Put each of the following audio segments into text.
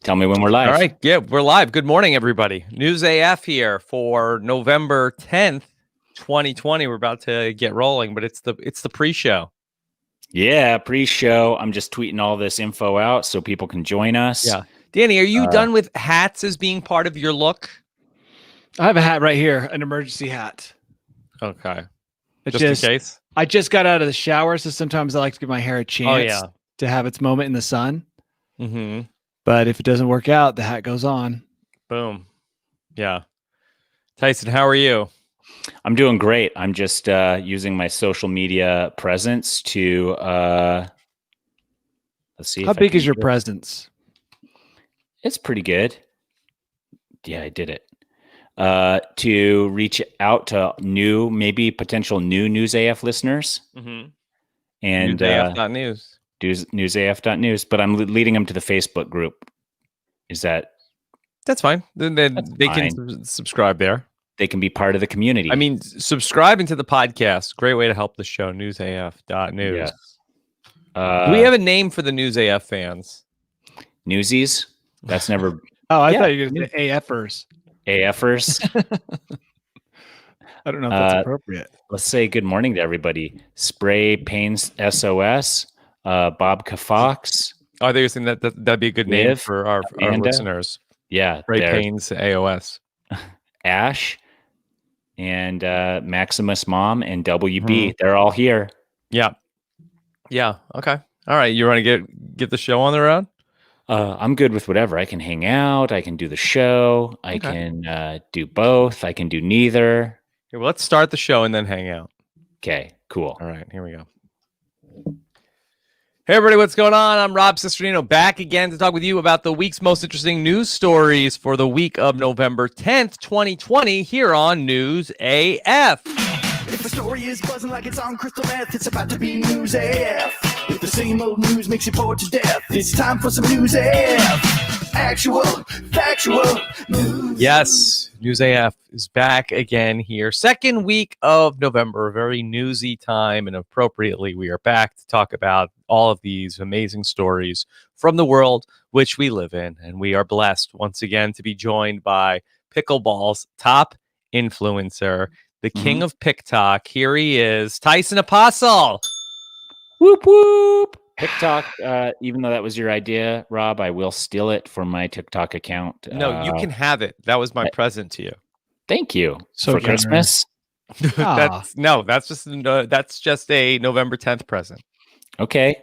Tell me when we're live. All right. Yeah, we're live. Good morning, everybody. News AF here for November 10th, 2020. We're about to get rolling, but it's the pre-show. Yeah, pre-show. I'm just tweeting all this info out so people can join us. Yeah. Danny, are you done with hats as being part of your look? I have a hat right here, an emergency hat. Okay. Just in case. I just got out of the shower, so sometimes I like to give my hair a chance to have its moment in the sun. Mm-hmm. But if it doesn't work out, the hat goes on. Boom. Yeah. Tyson, how are you? I'm doing great. I'm just using my social media presence to let's see. How big is your presence? It's pretty good. Yeah, I did it. To reach out to maybe potential new News AF listeners. Mm-hmm. And newsaf.news. Newsaf.news, but I'm leading them to the Facebook group. That's fine. Then they can subscribe there. They can be part of the community. I mean, subscribing to the podcast, great way to help the show, newsaf.news. Yes. Do we have a name for the News AF fans? Newsies? That's never... I thought you were going to say AFers. AFers? I don't know if that's appropriate. Let's say good morning to everybody. Spray Pains SOS, Bob Fox. Oh, I think you're saying that'd be a good name for our listeners. Yeah. Spray Pains AOS. Ash and Maximus Mom and WB. They're all here. Yeah. Yeah. Okay. All right. You want to get the show on the road? I'm good with whatever. I can hang out. I can do the show. I can do both. I can do neither. Okay, well, let's start the show and then hang out. Okay, cool. All right, here we go. Hey, everybody, what's going on? I'm Rob Cesternino, back again to talk with you about the week's most interesting news stories for the week of November 10th, 2020, here on News AF. If the story is buzzing like it's on crystal meth, it's about to be News AF. If the same old news makes you bored to death, it's time for some News AF. Actual, factual news. Yes, News AF is back again here. Second week of November, a very newsy time, and appropriately, we are back to talk about all of these amazing stories from the world which we live in. And we are blessed once again to be joined by Pickleball's top influencer, the king of TikTok. Here he is, Tyson Apostle. Whoop, whoop. TikTok, even though that was your idea, Rob, I will steal it for my TikTok account. No, you can have it. That was my present to you. Thank you. For Christmas? That's just a November 10th present. Okay.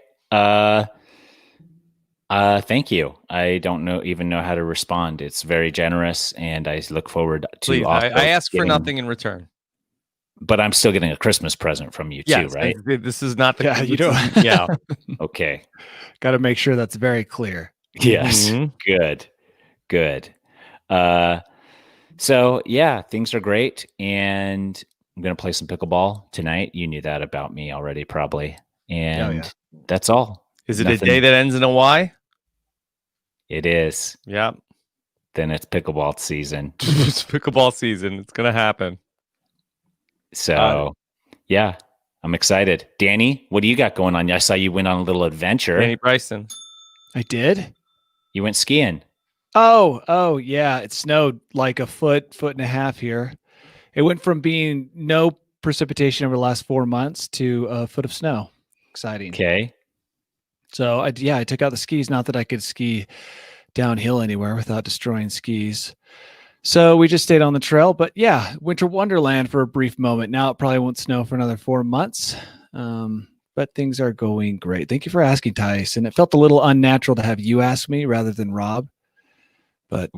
Thank you. I don't even know how to respond. It's very generous, and I look forward to. Please, I ask for nothing in return. But I'm still getting a Christmas present from you too, right? This is not the. Yeah, you don't. Yeah. Okay. Got to make sure that's very clear. Yes. Mm-hmm. Good. So yeah, things are great, and I'm gonna play some pickleball tonight. You knew that about me already, probably, and that's all. Is it a day that ends in a Y? It is. Yeah. Then it's pickleball season. It's pickleball season. It's gonna happen. So, yeah, I'm excited. Danny, what do you got going on? I saw you went on a little adventure. Danny Bryson. I did? You went skiing. Oh, yeah. It snowed like a foot and a half here. It went from being no precipitation over the last 4 months to a foot of snow. Exciting. Okay. So, I took out the skis. Not that I could ski downhill anywhere without destroying skis. So we just stayed on the trail, but yeah, winter wonderland for a brief moment. Now it probably won't snow for another 4 months, but things are going great. Thank you for asking, Tyson. It felt a little unnatural to have you ask me rather than Rob, but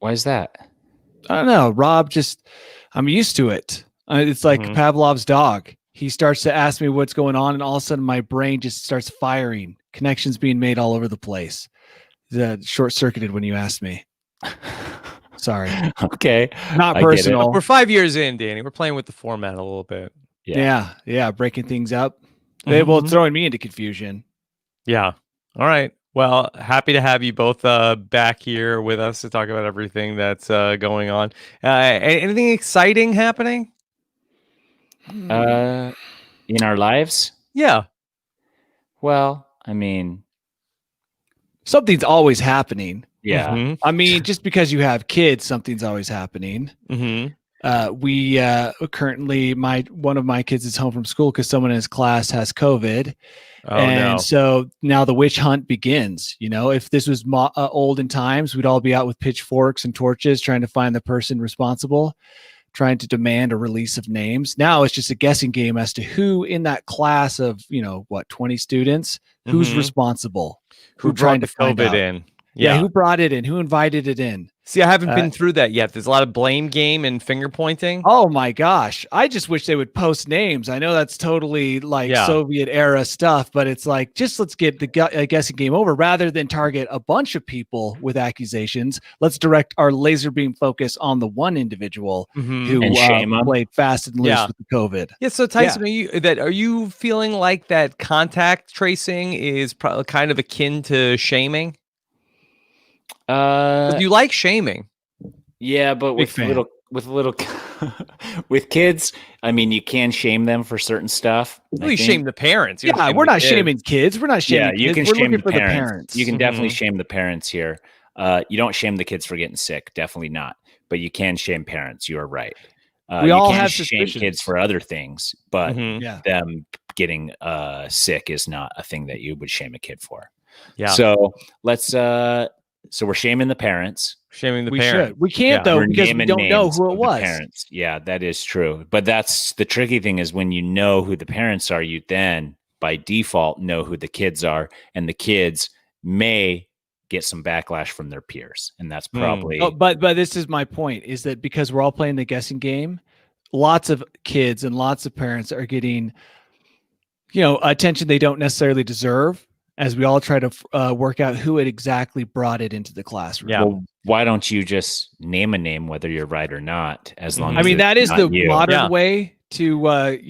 why is that? I don't know. Rob I'm used to it. It's like Pavlov's dog. He starts to ask me what's going on, and all of a sudden my brain just starts firing. Connections being made all over the place. Short-circuited when you asked me. Sorry. Okay. Not personal. We're 5 years in, Danny. We're playing with the format a little bit. Yeah. Breaking things up. Well, throwing me into confusion. Yeah. All right. Well, happy to have you both back here with us to talk about everything that's going on. Anything exciting happening? In our lives? Yeah. Well, I mean, something's always happening. Yeah. Mhm. I mean, just because you have kids, something's always happening. Mhm. We currently, one of my kids is home from school because someone in his class has COVID. Oh And no. so now the witch hunt begins. You know, if this was olden times, we'd all be out with pitchforks and torches trying to find the person responsible, trying to demand a release of names. Now it's just a guessing game as to who in that class of, 20 students, who's Mhm. responsible, Who trying brought to the find COVID out. in? Yeah, who brought it in? Who invited it in? See, I haven't been through that yet. There's a lot of blame game and finger pointing. Oh my gosh. I just wish they would post names. I know that's totally like Soviet era stuff, but it's like, just let's get the guessing game over rather than target a bunch of people with accusations. Let's direct our laser beam focus on the one individual who And shame 'em. played fast and loose with the COVID. Yeah. So Tyson, are you feeling like that contact tracing is kind of akin to shaming? You like shaming. Yeah, but with little with kids, I mean, you can shame them for certain stuff. You shame the parents. Yeah, we're not shaming kids. We're not shaming you kids. can We're shame looking the for parents. the parents. You can definitely shame the parents here. You don't shame the kids for getting sick, definitely not. But you can shame parents. You are right. We you all can have shame kids for other things, but them getting sick is not a thing that you would shame a kid for. Yeah. So let's. So we're shaming the parents. Shaming the parents. We can't though, We're because we naming don't know names who it of was. the parents. Yeah, that is true. But that's the tricky thing, is when you know who the parents are, you then by default know who the kids are, and the kids may get some backlash from their peers, and that's probably. But this is my point: is that because we're all playing the guessing game, lots of kids and lots of parents are getting, attention they don't necessarily deserve, as we all try to work out who it exactly brought it into the classroom. Yeah. Well, why don't you just name a name, whether you're right or not, as long as I mean, that is the you. modern way to,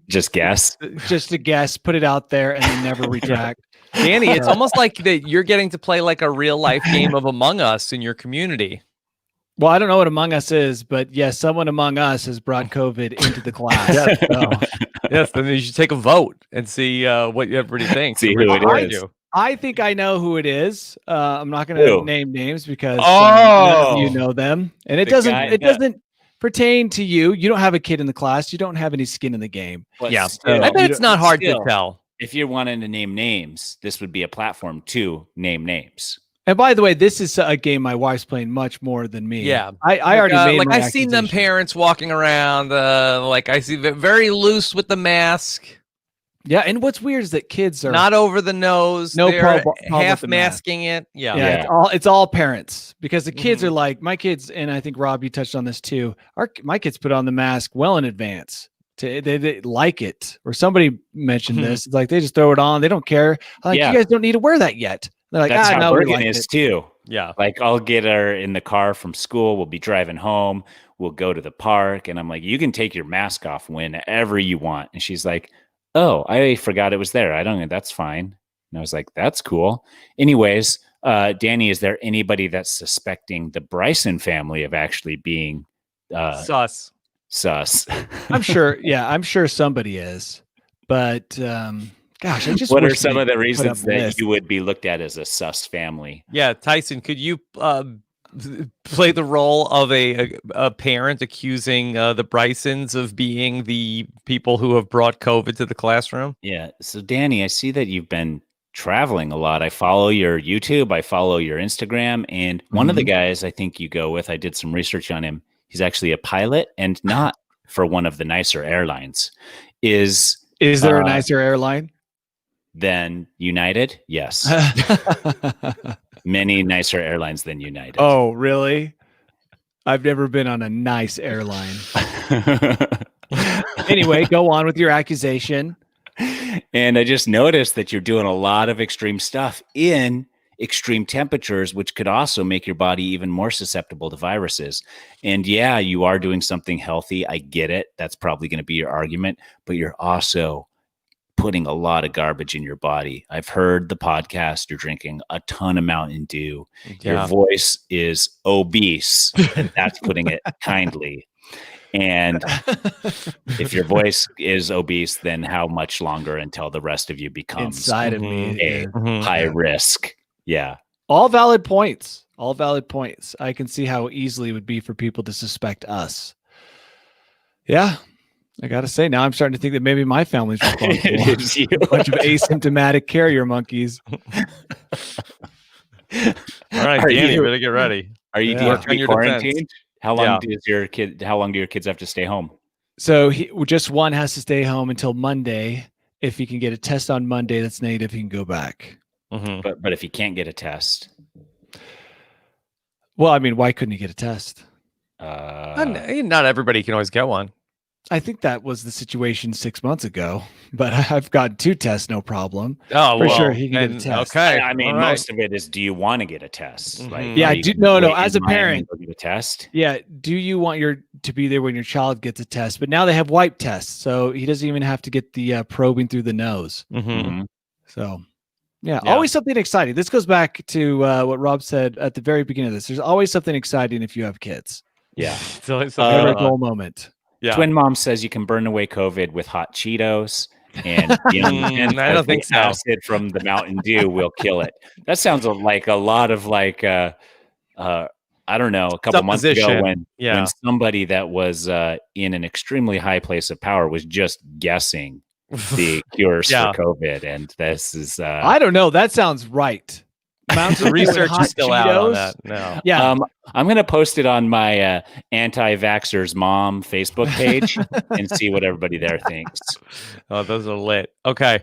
just guess. Just to guess, put it out there, and then never retract. Danny, it's almost like that you're getting to play like a real life game of Among Us in your community. Well, I don't know what Among Us is, but yes, someone among us has brought COVID into the class. Yes, then you should take a vote and see what everybody thinks. See who it is. I think I know who it is. I'm not going to name names because none of you know them, and it doesn't pertain to you. You don't have a kid in the class. You don't have any skin in the game. But yeah, still, I bet it's not hard to tell. If you're wanting to name names, this would be a platform to name names. And by the way, this is a game my wife's playing much more than me. Yeah, I already made like my I've seen them parents walking around. Like I see very loose with the mask. Yeah, and what's weird is that kids are not over the nose. No They're problem half masking it. Yeah. It's all parents, because the kids are like, my kids, and I think Rob, you touched on this too. My kids put on the mask well in advance. They like it. Or somebody mentioned this. It's like they just throw it on. They don't care. Like, you guys don't need to wear that yet. They're like, that's how no, Bergen like is too. Yeah. Like I'll get her in the car from school. We'll be driving home. We'll go to the park. And I'm like, you can take your mask off whenever you want. And she's like, oh, I forgot it was there. I don't know. That's fine. And I was like, that's cool. Anyways, Danny, is there anybody that's suspecting the Bryson family of actually being sus? I'm sure. Yeah, I'm sure somebody is. But gosh, I just what are some of the reasons that you would be looked at as a sus family? Yeah, Tyson, could you play the role of a parent accusing the Brysons of being the people who have brought COVID to the classroom? Yeah. So Danny, I see that you've been traveling a lot. I follow your YouTube, I follow your Instagram, and one of the guys I think you go with, I did some research on him. He's actually a pilot, and not for one of the nicer airlines. Is there a nicer airline than United? Yes. Many nicer airlines than United. Oh, really? I've never been on a nice airline. Anyway, go on with your accusation. And I just noticed that you're doing a lot of extreme stuff in extreme temperatures, which could also make your body even more susceptible to viruses. And yeah, you are doing something healthy. I get it. That's probably going to be your argument, but you're also putting a lot of garbage in your body. I've heard the podcast. You're drinking a ton of Mountain Dew. Yeah. Your voice is obese. And that's putting it kindly. And if your voice is obese, then how much longer until the rest of you becomes inside of me a high risk? Yeah. All valid points. All valid points. I can see how easily it would be for people to suspect us. Yeah. I got to say, now I'm starting to think that maybe my family's responsible. It is you. A bunch of asymptomatic carrier monkeys. All right, Are Danny, you- better get ready. Are you Yeah. do you have Work to on be your defense. quarantined? How long do your kids have to stay home? So just one has to stay home until Monday. If he can get a test on Monday that's negative, he can go back. Mm-hmm. But if he can't get a test, Well, I mean, why couldn't he get a test? Not everybody can always get one. I think that was the situation 6 months ago, but I've gotten 2 tests, no problem. Oh, For well, sure, he can get a then- test. Okay, I mean, all right. most of it is, do you want to get a test? Mhm. Yeah, are you no, gonna wait as in a line and parent- go get a test. Yeah. Do you want to be there when your child gets a test? But now they have wipe tests, so he doesn't even have to get the probing through the nose. Mhm. Mhm. So, yeah, Yeah. always something exciting. This goes back to what Rob said at the very beginning of this. There's always something exciting if you have kids. Yeah. So it's Never a something dull moment. yeah. Twin Mom says you can burn away COVID with hot Cheetos, and I don't think so. acid from the Mountain Dew will kill it. That sounds like a lot of I don't know, a couple months ago Supposition. when somebody that was in an extremely high place of power was just guessing the cures Yeah. for COVID, and this is I don't know. That sounds right. Mountain The Dew and research hot is still out on Cheetos? that. No. Yeah. I'm going to post it on my anti-vaxxers mom Facebook page and see what everybody there thinks. Oh, those are lit. Okay.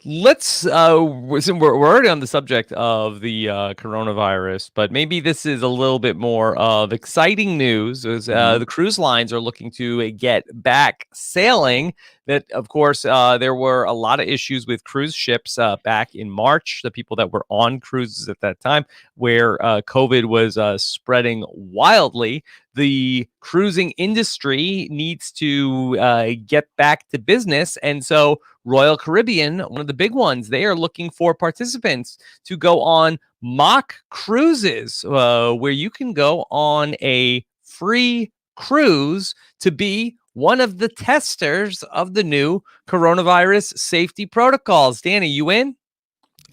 Let's we're already on the subject of the coronavirus, but maybe this is a little bit more of exciting news as the cruise lines are looking to get back sailing. That, of course, there were a lot of issues with cruise ships back in March, the people that were on cruises at that time, where COVID was spreading wildly. The cruising industry needs to get back to business. And so Royal Caribbean, one of the big ones, they are looking for participants to go on mock cruises where you can go on a free cruise to be one of the testers of the new coronavirus safety protocols. Danny, you in?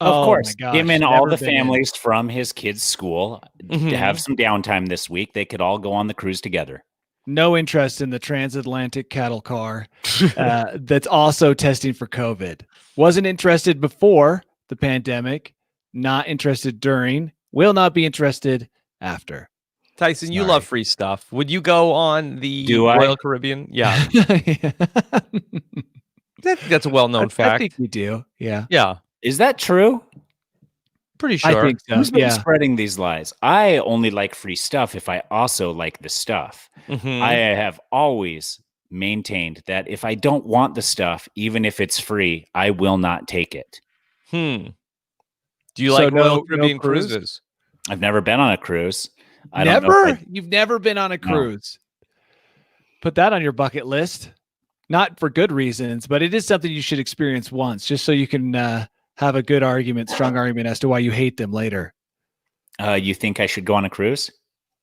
Of Oh course, my gosh, him and all never the been in. families from his kids' school to have some downtime this week. They could all go on the cruise together. No interest in the transatlantic cattle car that's also testing for COVID. Wasn't interested before the pandemic, not interested during, will not be interested after. Tyson, you Sorry. love free stuff. Would you go on the Do I? Royal Caribbean? Yeah. That's a well-known I fact. think we do. Yeah. Yeah, Is that true? pretty sure. I think so. Who's been Yeah. spreading these lies? I only like free stuff if I also like the stuff. Mhm. I have always maintained that if I don't want the stuff, even if it's free, I will not take it. Do you So like no- Royal no Caribbean cruise? cruises? I've never been on a cruise. I don't know Never? if You've never been on a No. cruise. Put that on your bucket list. Not for good reasons, but it is something you should experience once, just so you can have a good argument, strong argument as to why you hate them later. you think I should go on a cruise?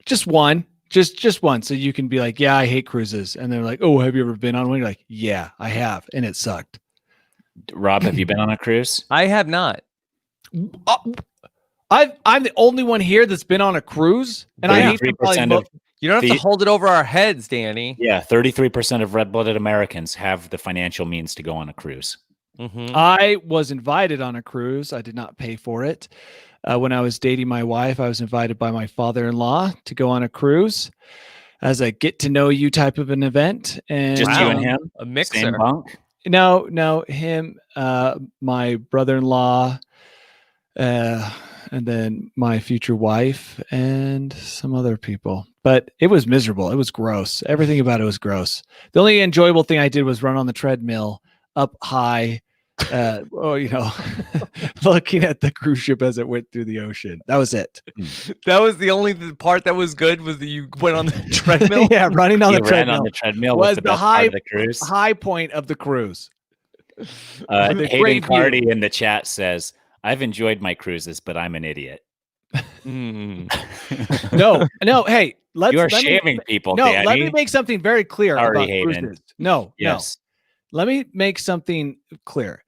Just one, just one, so you can be like, yeah, I hate cruises, and they're like, oh, have you ever been on one? You're like, yeah, I have, and it sucked. Rob, have you been on a cruise? I have not. I'm the only one here that's been on a cruise, and I hate them probably 33% of You don't have The- to hold it over our heads, Danny. yeah, 33% of red-blooded Americans have the financial means to go on a cruise. Mhm. I was invited on a cruise. I did not pay for it. When I was dating my wife, I was invited by my father-in-law to go on a cruise as a get-to-know-you type of an event. And Just you and him? A Same mixer. bunk? No, him, my brother-in-law, and then my future wife and some other people. But it was miserable. It was gross. Everything about it was gross. The only enjoyable thing I did was run on the treadmill up high, looking at the cruise ship as it went through the ocean. That was it. That was the only part that was good was that you went on the treadmill. Yeah, running on You the ran treadmill. on the treadmill was was the the best part high- of the cruise. High point of the cruise. the Hayden great view. Cardi in the chat says, I've enjoyed my cruises, but I'm an idiot. Mm. No. Hey, You are let me- shaming people, No, Danny. let me make something very clear Sorry, about Hayden. cruises. No. Yes. Let me make something clear.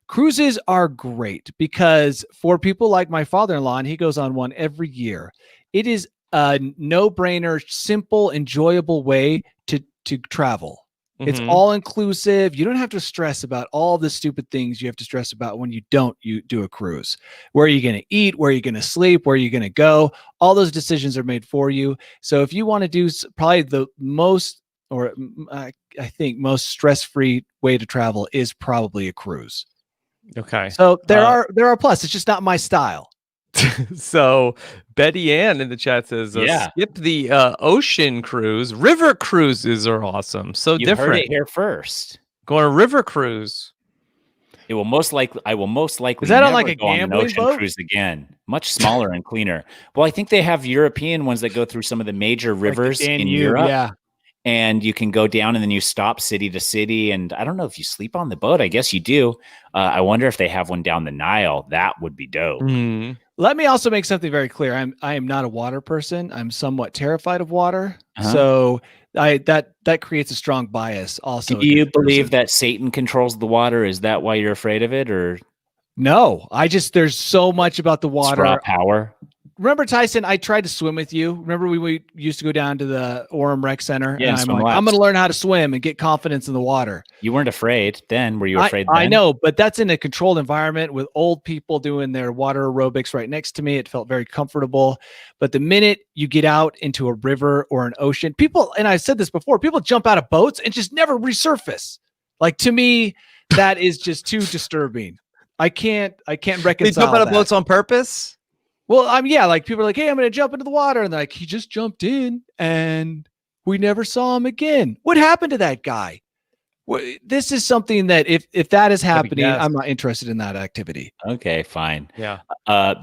Cruises are great because for people like my father-in-law, and he goes on one every year, it is a no-brainer, simple, enjoyable way to travel. It's Mhm. all inclusive. You don't have to stress about all the stupid things you have to stress about when you do a cruise. Where are you going to eat? Where are you going to sleep? Where are you going to go? All those decisions are made for you. So if you want to do probably the most, or I think most stress-free way to travel is probably a cruise. Okay. So there are plus. It's just not my style. So Betty Ann in the chat says, Yeah. skip the ocean cruise. River cruises are awesome. So You different. heard it here first. Go on a river cruise. I will most likely Is that on never like a go on an gambling ocean boat? cruise again. Much smaller and cleaner. Well, I think they have European ones that go through some of the major rivers in Europe. Yeah. And you can go down and then you stop city to city. And I don't know if you sleep on the boat. I guess you do. I wonder if they have one down the Nile. That would be dope. Mm. Let me also make something very clear. I am not a water person. I'm somewhat terrified of water. Uh-huh. So that creates a strong bias also. Do you against believe cruising. that Satan controls the water? Is that why you're afraid of it? Or No, there's so much about the it's raw water. power? Remember, Tyson, I tried to swim with you. Remember we used to go down to the Orem Rec Center, Yeah, and and I'm swim like, laps. I'm going to learn how to swim and get confidence in the water. You weren't afraid then. Were you afraid then? I know, but that's in a controlled environment with old people doing their water aerobics right next to me. It felt very comfortable. But the minute you get out into a river or an ocean, people, and I've said this before, people jump out of boats and just never resurface. Like, to me, that is just too disturbing. I can't reconcile. They jump out of that. boats on purpose? Well, like people are like, hey, I'm going to jump into the water. And they're like, he just jumped in and we never saw him again. What happened to that guy? This is something that if that is happening, I'm not interested in that activity. Okay, fine. Yeah.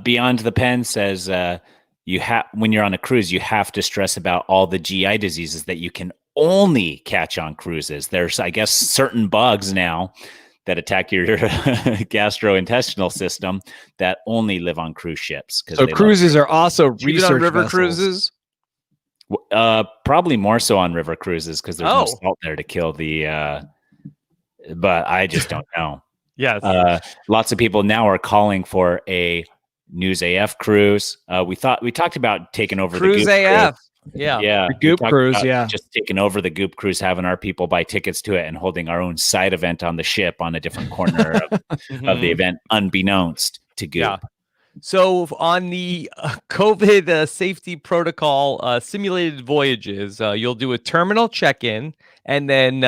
Beyond the Pen says when you're on a cruise, you have to stress about all the GI diseases that you can only catch on cruises. There's, I guess, certain bugs now that attack your gastrointestinal system that only live on cruise ships. So cruises are also research on river vessels. cruises? Probably more so on river cruises because there's no salt there to kill the. But I just don't know. Yes. Lots of people now are calling for a News AF cruise. We talked about taking over Cruise the Goop AF. Cruise. Yeah. The Goop Cruise, yeah. Just taking over the Goop Cruise, having our people buy tickets to it and holding our own side event on the ship on a different corner of the event, unbeknownst to Goop. Yeah. So on the COVID safety protocol simulated voyages, you'll do a terminal check-in and then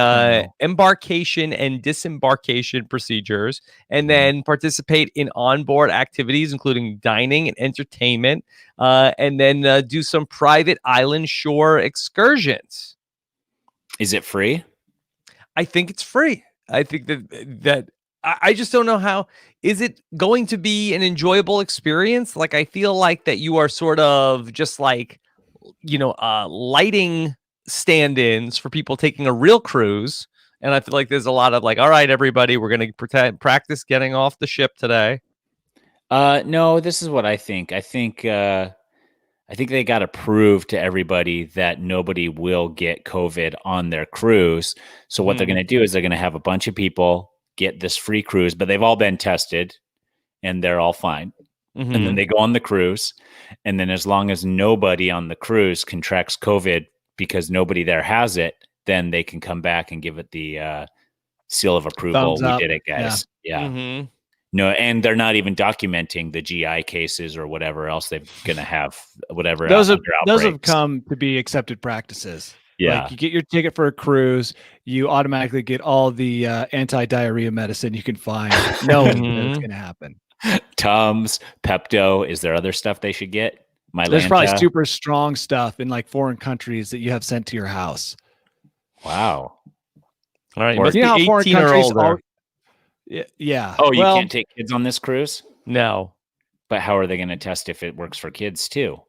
embarkation and disembarkation procedures, and then participate in onboard activities, including dining and entertainment, and then do some private island shore excursions. Is it free? I think it's free. I think that I just don't know how. Is it going to be an enjoyable experience? Like, I feel like that you are sort of just like, lighting stand-ins for people taking a real cruise. And I feel like there's a lot of like, all right, everybody, we're going to practice getting off the ship today. No, this is what I think. I think they got to prove to everybody that nobody will get COVID on their cruise. So what they're going to do is they're going to have a bunch of people get this free cruise, but they've all been tested and they're all fine. And then they go on the cruise. And then as long as nobody on the cruise contracts COVID because nobody there has it, then they can come back and give it the seal of approval. We did it, guys. Yeah. No, and they're not even documenting the GI cases or whatever else they're going to have, whatever. Those have come to be accepted practices. Yeah. Like, you get your ticket for a cruise, you automatically get all the anti-diarrhea medicine you can find, knowing that it's going to happen. Tums, Pepto. Is there other stuff they should get? There's probably super strong stuff in like foreign countries that you have sent to your house. Wow. All right. You must be 18 or older. Yeah. Oh, you can't take kids on this cruise? No. But how are they going to test if it works for kids too?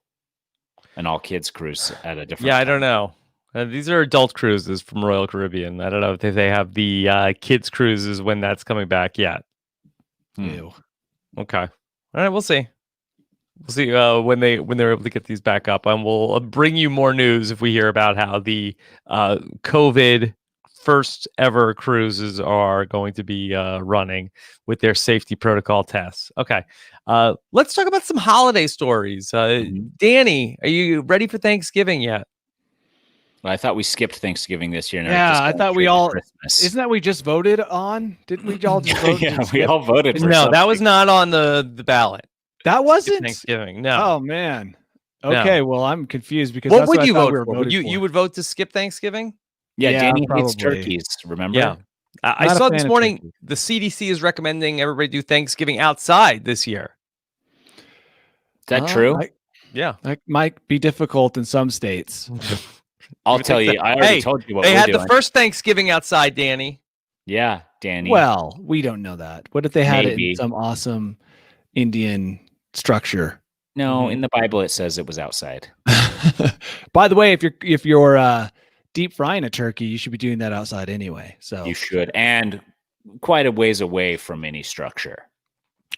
An all kids cruise at a different time. I don't know. These are adult cruises from Royal Caribbean. I don't know if they have the kids cruises when that's coming back yet. Ew. Okay. All right. We'll see. We'll see when they're able to get these back up, and we'll bring you more news if we hear about how the COVID first ever cruises are going to be running with their safety protocol tests. Okay. Let's talk about some holiday stories. Danny, are you ready for Thanksgiving yet? Well, I thought we skipped Thanksgiving this year. And Yeah, just I going thought we straight to all. Christmas. Isn't that we just voted on? Didn't we all just vote? Yeah, and we skip? all voted for No, that was something. not on the ballot. That wasn't Thanksgiving. No. Oh man. No. Okay, well I'm confused because What that's would what you I thought vote we were for? voting You for. you would vote to skip Thanksgiving? Yeah, Yeah, Danny hates probably. turkeys. Remember? Yeah. I Not a saw fan this of morning turkey. the CDC is recommending everybody do Thanksgiving outside this year. Is that true? Yeah. That might be difficult in some states. I'll would tell think you. so. I already Hey, told you what They we're had doing. the first Thanksgiving outside, Danny. Yeah, Danny. Well, we don't know that. What if they had it Maybe. in some awesome Indian structure? No, in the Bible it says it was outside. By the way, if you're deep frying a turkey, you should be doing that outside anyway. So You should, and quite a ways away from any structure.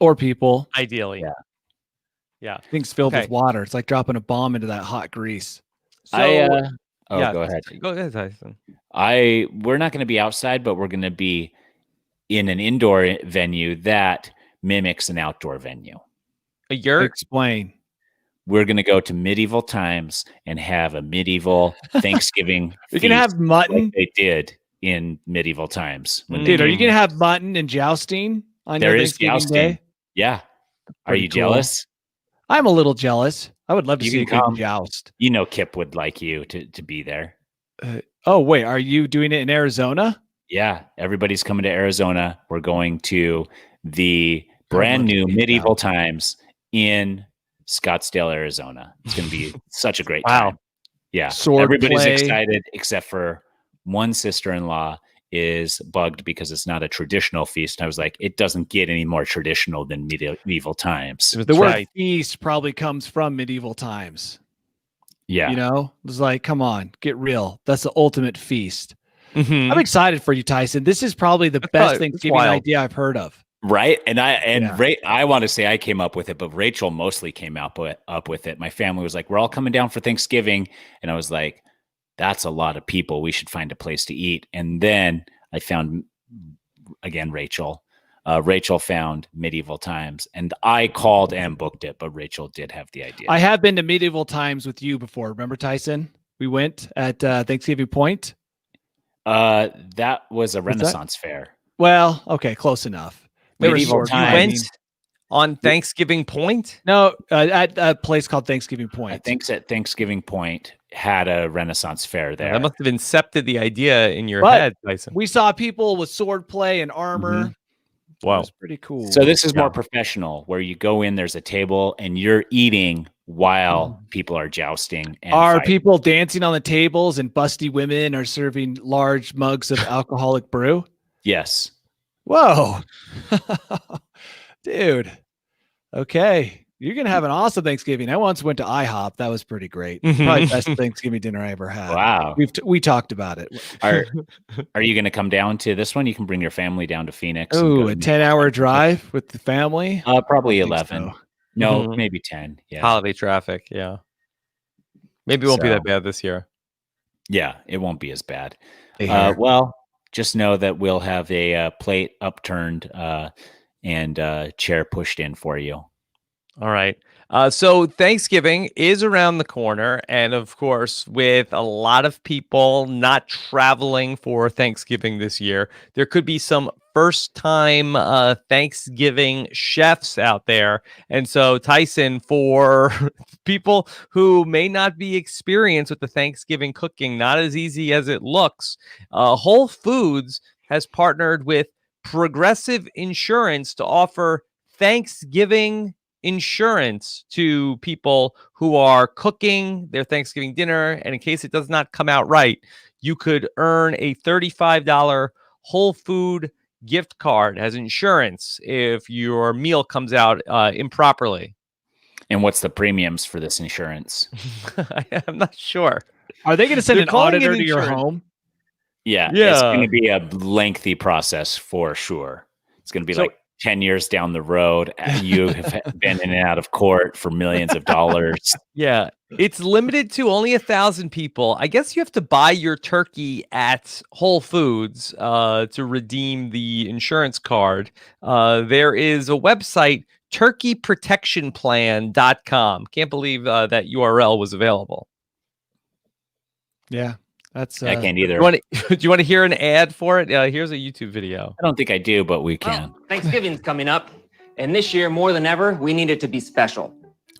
or people, Ideally. Yeah. Yeah. things filled Okay. with water. It's like dropping a bomb into that hot grease. So yeah. go Go ahead. Tyson. We're not going to be outside, but we're going to be in an indoor venue that mimics an outdoor venue. A yurt? Explain. We're going to go to medieval times and have a medieval Thanksgiving. You're gonna have feast mutton, like they did in medieval times. When they dude. Are you came. gonna have mutton and jousting on There your is Thanksgiving jousting. Day? Yeah. Are Pretty you cool. jealous? I'm a little jealous. I would love to You see a can good come. joust. You know Kip would like you to be there. Oh wait, are you doing it in Arizona? Yeah, everybody's coming to Arizona. We're going to the I'd brand love to new see medieval that. times in Scottsdale, Arizona. It's going to be such a great Wow. time. Yeah, Sword everybody's play. excited except for one sister-in-law is bugged because it's not a traditional feast. I was like, it doesn't get any more traditional than medieval times. The word feast probably comes from medieval times. Yeah, You know, it's like, come on, get real. That's the ultimate feast. Mhm. I'm excited for you, Tyson. This is probably the best that's Thanksgiving wild. idea I've heard of. right. And Yeah. I want to say I came up with it, but Rachel mostly came up with it. My family was like, we're all coming down for Thanksgiving, and I was like, that's a lot of people. We should find a place to eat. And then I found, again, Rachel. Rachel found medieval times, and I called and booked it, but Rachel did have the idea. I have been to medieval times with you before. Remember, Tyson? We went at Thanksgiving Point. That was a Renaissance fair. Well, okay, close enough. There was Medieval sword You times. fighting. went on Thanksgiving Point? No, at a place called Thanksgiving Point. I think at Thanksgiving Point had a Renaissance fair there. That must have incepted the idea in your But head, Tyson. we saw people with sword play and armor. Mhm. It Wow. was pretty cool. So this is Yeah. more professional, where you go in, there's a table, and you're eating while people are jousting. And Are fighting. people dancing on the tables and busty women are serving large mugs of alcoholic brew? Yes. Whoa. Dude. Okay. You're going to have an awesome Thanksgiving. I once went to IHOP. That was pretty great. Probably best Thanksgiving dinner I ever had. Wow. We talked about it. Are you going to come down to this one? You can bring your family down to Phoenix. and Oh, go a to 10-hour drive with the family? probably I think 11. so. No, Mhm. maybe 10. Yeah. Holiday traffic, yeah. Maybe it won't be So- that bad this year. Yeah, it won't be as bad. I hear. Well, just know that we'll have a plate upturned and chair pushed in for you. All right. So Thanksgiving is around the corner. And of course, with a lot of people not traveling for Thanksgiving this year, there could be some first time Thanksgiving chefs out there. And so, Tyson, for people who may not be experienced with the Thanksgiving cooking, not as easy as it looks, Whole Foods has partnered with Progressive Insurance to offer Thanksgiving insurance to people who are cooking their Thanksgiving dinner. And in case it does not come out right, you could earn a $35 Whole Food gift card as insurance if your meal comes out improperly. And what's the premiums for this insurance? I'm not sure. Are they going to send They're an calling it auditor to your insurance. home? Yeah, Yeah. it's going to be a lengthy process for sure. It's going to be So- like 10 years down the road. You have been in and out of court for millions of dollars. Yeah. It's limited to only 1,000 people. I guess you have to buy your turkey at Whole Foods to redeem the insurance card. There is a website, turkeyprotectionplan.com. Can't believe that URL was available. Yeah, that's. I can't Do either. you want to hear an ad for it? Here's a YouTube video. I don't think I do, but we can. Well, Thanksgiving's coming up, and this year, more than ever, we need it to be special.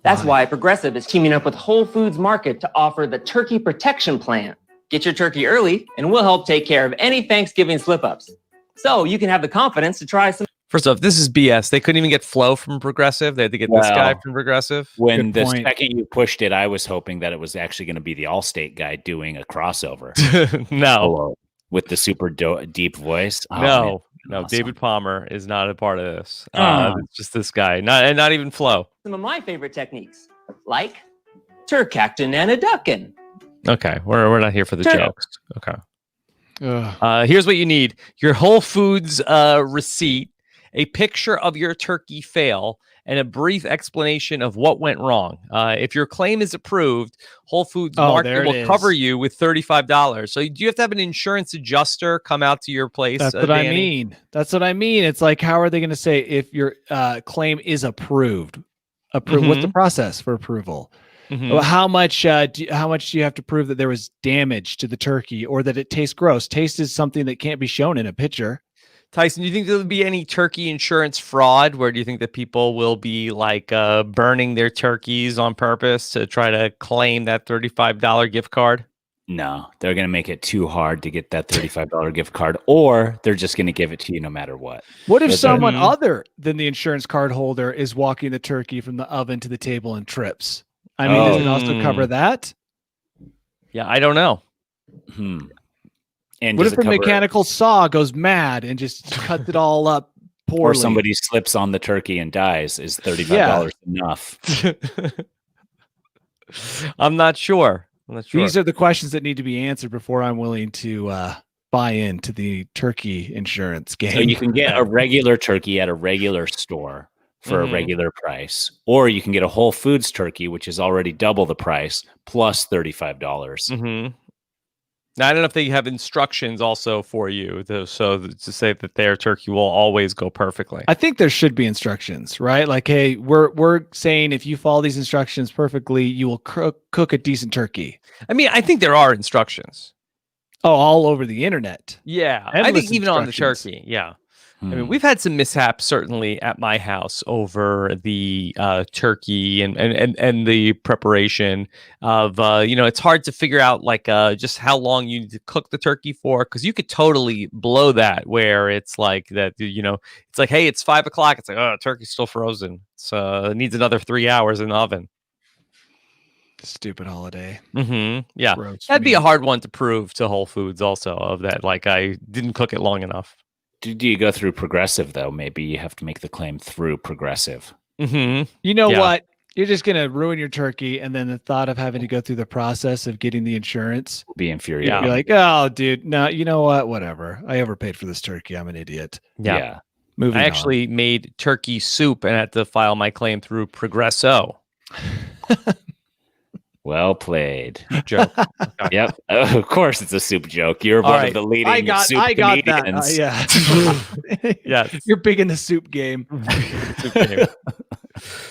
That's why Progressive is teaming up with Whole Foods Market to offer the Turkey Protection Plan. Get your turkey early, and we'll help take care of any Thanksgiving slip-ups. So you can have the confidence to try some. First off, this is BS. They couldn't even get Flo from Progressive. They had to get this guy from Progressive. When Good the point. second you pushed it, I was hoping that it was actually going to be the Allstate guy doing a crossover. No, With the super deep voice. Oh, man. no. Awesome. David Palmer is not a part of this. Oh. It's just this guy, not even Flo. Some of my favorite techniques, like turkactin and a duckin'. Okay, we're not here for the Sure. jokes. Okay. Ugh. Here's what you need: your Whole Foods receipt, a picture of your turkey fail, and a brief explanation of what went wrong. If your claim is approved, Whole Foods Oh, Market there it will cover is. you with $35. So do you have to have an insurance adjuster come out to your place? That's what I Danny? mean. That's what I mean. It's like, how are they going to say if your claim is approved? What's the process for approval? Mhm. Well, how much do you have to prove that there was damage to the turkey or that it tastes gross? Taste is something that can't be shown in a picture. Tyson, do you think there'll be any turkey insurance fraud? Where do you think that people will be like burning their turkeys on purpose to try to claim that $35 gift card? No, they're going to make it too hard to get that $35 gift card, or they're just going to give it to you no matter what. What if Those are- someone other than the insurance card holder is walking the turkey from the oven to the table and trips? I mean, does it also cover that? Yeah, I don't know. And What does if it the cover- mechanical saw goes mad and just cuts it all up poorly? or somebody slips on the turkey and dies? Is $35 enough? I'm not sure. These are the questions that need to be answered before I'm willing to buy into the turkey insurance game. So you can get a regular turkey at a regular store for a regular price, or you can get a Whole Foods turkey, which is already double the price, plus $35. Now, I don't know if they have instructions also for you, to say that their turkey will always go perfectly. I think there should be instructions, right? Like, hey, we're saying if you follow these instructions perfectly, you will cook a decent turkey. I mean, I think there are instructions. Oh, all over the internet. Yeah, I Endless think even on the instructions. turkey. Yeah. I mean, we've had some mishaps certainly at my house over the turkey and the preparation of it's hard to figure out like just how long you need to cook the turkey for, because you could totally blow that where it's like that it's like, hey, it's 5 o'clock, it's like, oh, turkey's still frozen, so it needs another 3 hours in the oven. Stupid holiday. Yeah, Gross that'd be meat. a hard one to prove to Whole Foods also, of that, like, I didn't cook it long enough. Do you go through Progressive, though? Maybe you have to make the claim through Progressive. You know Yeah. what? You're just going to ruin your turkey. And then the thought of having to go through the process of getting the insurance. Be infuriating. You're like, oh, dude, no, you know what? Whatever. I overpaid for this turkey. I'm an idiot. Yeah. Moving I on. actually made turkey soup and had to file my claim through Progresso. Well played. Joke. Yep. Of course, it's a soup joke. You're one right. of the leading soup I got comedians. that. Yeah. Yes. You're big in the soup game. Soup game.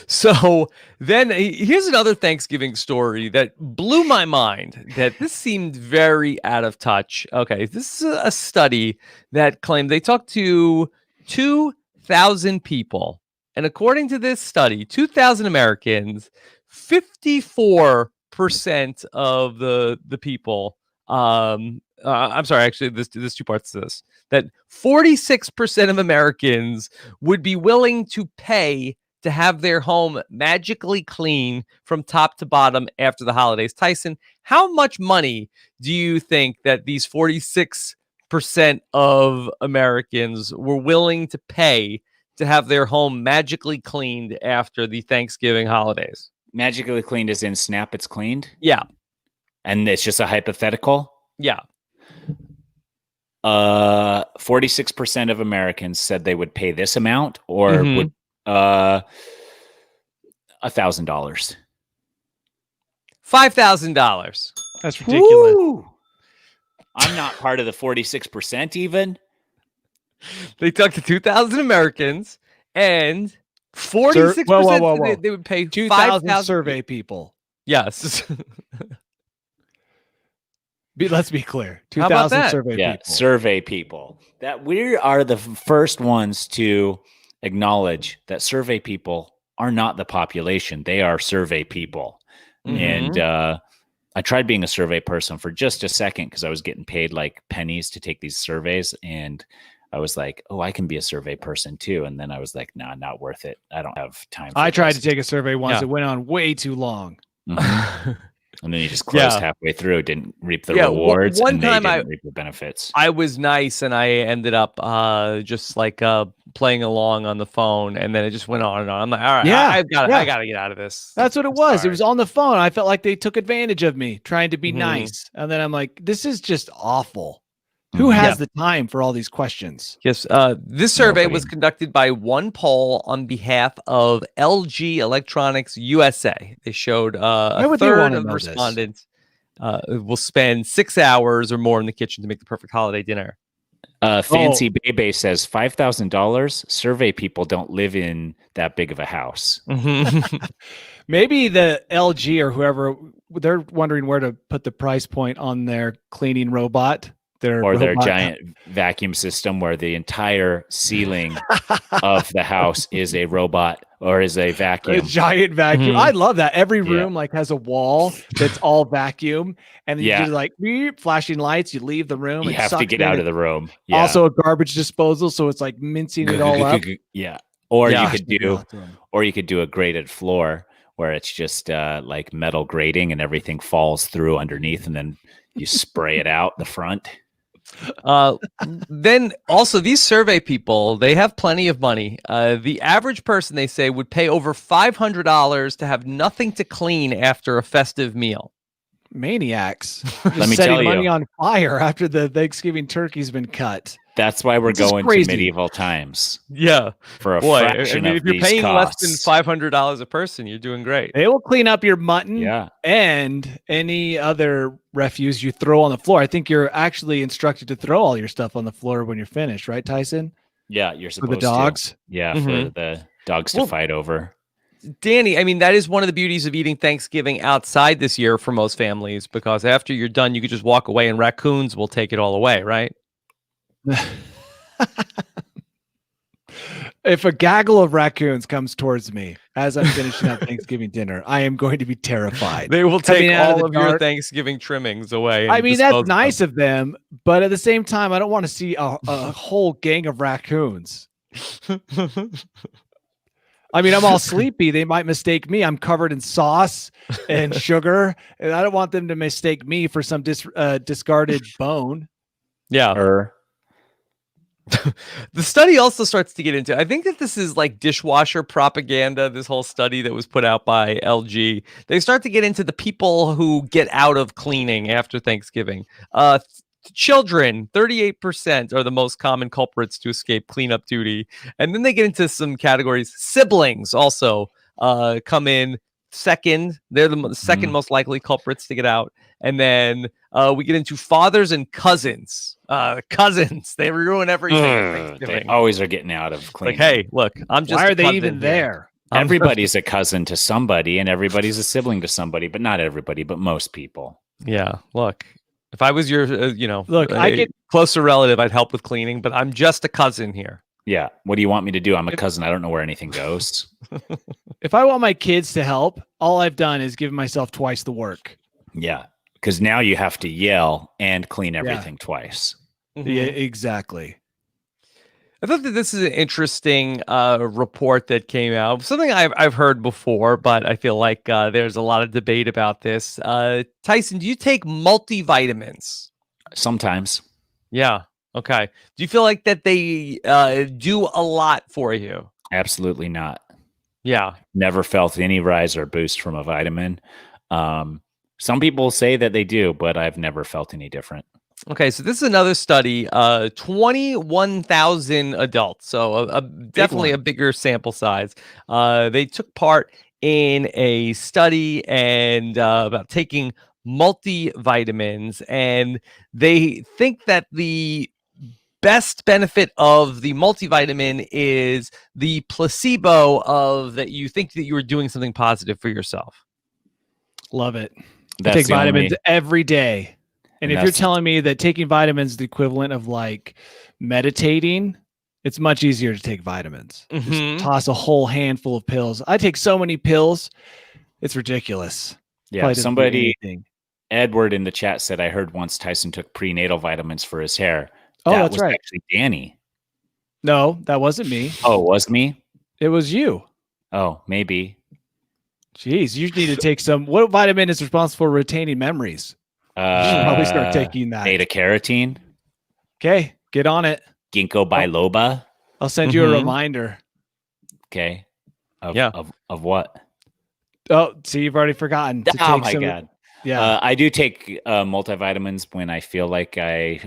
So then here's another Thanksgiving story that blew my mind, that this seemed very out of touch. Okay, this is a study that claimed they talked to 2,000 people. And according to this study, 2,000 Americans, 54% of the people, I'm sorry, actually, there's two parts to this, that 46% of Americans would be willing to pay to have their home magically clean from top to bottom after the holidays. Tyson, how much money do you think that these 46% of Americans were willing to pay to have their home magically cleaned after the Thanksgiving holidays? Magically cleaned as in snap, it's cleaned? Yeah. And it's just a hypothetical? Yeah. 46% of Americans said they would pay this amount, or would $1,000. $5,000. That's ridiculous. Woo! I'm not part of the 46% even. They talked to 2,000 Americans, and 46% whoa. they would pay 2,000 $5,000 survey people. Yes. Let's be clear. How about 2,000 that? survey Yeah, people. survey people. That we are the first ones to acknowledge that survey people are not the population. They are survey people. And I tried being a survey person for just a second because I was getting paid like pennies to take these surveys. And I was like, oh, I can be a survey person too. And then I was like, nah, not worth it. I don't have time. I tried this. to take a survey once. Yeah. It went on way too long. Mhm. And then you just closed Yeah. halfway through, didn't reap the Yeah, rewards, one and they time didn't reap the benefits. I was nice, and I ended up just like playing along on the phone, and then it just went on and on. I'm like, all right, Yeah, I got yeah. to get out of this. That's what it I'm was. It sorry. was on the phone. I felt like they took advantage of me trying to be Mhm. nice. And then I'm like, this is just awful. Who has the time for all these questions? Yes, this survey Nobody. was conducted by One Poll on behalf of LG Electronics USA. They showed Why a would they third wanna of the know this? respondents will spend 6 hours or more in the kitchen to make the perfect holiday dinner. Fancy Bebe says $5,000. Survey people don't live in that big of a house. Maybe the LG or whoever, they're wondering where to put the price point on their cleaning robot. Their robot. Giant vacuum system where the entire ceiling of the house is a robot or is a A vacuum. giant vacuum. Mhm. I love that. Every Yeah. room like has a wall that's all vacuum, and then Yeah. you do like beep, flashing lights. You leave the room. You and have to suck get it out in. of the room. Yeah. Also a garbage disposal, so it's like mincing it all up. Yeah. Or Yeah. you could do a graded floor where it's just like metal grating and everything falls through underneath, and then you spray it out the front. Then also these survey people, they have plenty of money. The average person, they say, would pay over $500 to have nothing to clean after a festive meal. Maniacs. Let me setting tell money you. on fire after the Thanksgiving turkey's been cut. That's why we're This is going to crazy. medieval times Yeah, for a boy. I fraction mean, of if you're these paying costs. less than $500 a person, you're doing great. They will clean up your mutton Yeah. and any other refuse you throw on the floor. I think you're actually instructed to throw all your stuff on the floor when you're finished, right, Tyson? Yeah, you're For supposed the dogs. to. Yeah, Mhm. for the dogs to Well, fight over. Danny, I mean, that is one of the beauties of eating Thanksgiving outside this year for most families, because after you're done, you could just walk away and raccoons will take it all away, right? If a gaggle of raccoons comes towards me as I'm finishing up Thanksgiving dinner, I am going to be terrified. They will Coming take out of all the of your dark. Thanksgiving trimmings away. I and mean, dispose that's of nice them. of them, but at the same time, I don't want to see a whole gang of raccoons. I mean, I'm all sleepy. They might mistake me. I'm covered in sauce and sugar, and I don't want them to mistake me for some discarded bone. Yeah. The study also starts to get into, I think that this is like dishwasher propaganda, this whole study that was put out by LG. They start to get into the people who get out of cleaning after Thanksgiving. Children, 38% are the most common culprits to escape cleanup duty. And then they get into some categories. Siblings also come in second. They're the second most likely culprits to get out. And then we get into fathers and cousins. Cousins, they ruin everything at They Thanksgiving. always are getting out of cleaning. Like, hey, look, I'm just Why a are they cousin even here. there? Everybody's a cousin to somebody, and everybody's a sibling to somebody, but not everybody, but most people. Yeah, look, if I was your, Look, I get closer relative, I'd help with cleaning, but I'm just a cousin here. Yeah. What do you want me to do? I'm a cousin. I don't know where anything goes. if I want my kids to help, all I've done is give myself twice the work. Yeah. Because now you have to yell and clean everything twice. Yeah, exactly. I thought that this is an interesting report that came out. Something I've heard before, but I feel like there's a lot of debate about this. Tyson, do you take multivitamins? Sometimes. Yeah. Okay. Do you feel like that they do a lot for you? Absolutely not. Yeah. Never felt any rise or boost from a vitamin. Some people say that they do, but I've never felt any different. Okay, so this is another study, 21,000 adults, so definitely a bigger sample size. They took part in a study and about taking multivitamins, and they think that the best benefit of the multivitamin is the placebo of that you think that you are doing something positive for yourself. Love it. I That's take the vitamins only- every day. And And if you're that's- telling me that taking vitamins is the equivalent of like meditating, it's much easier to take vitamins. Mhm. Just toss a whole handful of pills. I take so many pills. It's ridiculous. Yeah, Probably doesn't do somebody, anything. Edward in the chat said, I heard once Tyson took prenatal vitamins for his hair. Oh, That that's was right. actually Danny. No, that wasn't me. Oh, it was me? It was you. Oh, maybe. Jeez, you need to take some. What vitamin is responsible for retaining memories? You should probably start taking that. Beta carotene, Okay, get on it. ginkgo biloba. I'll send you a Mhm. reminder. Okay. Yeah. Of what? Oh, see, you've already forgotten. to Oh take my some- God. Yeah. I do take multivitamins when I feel like I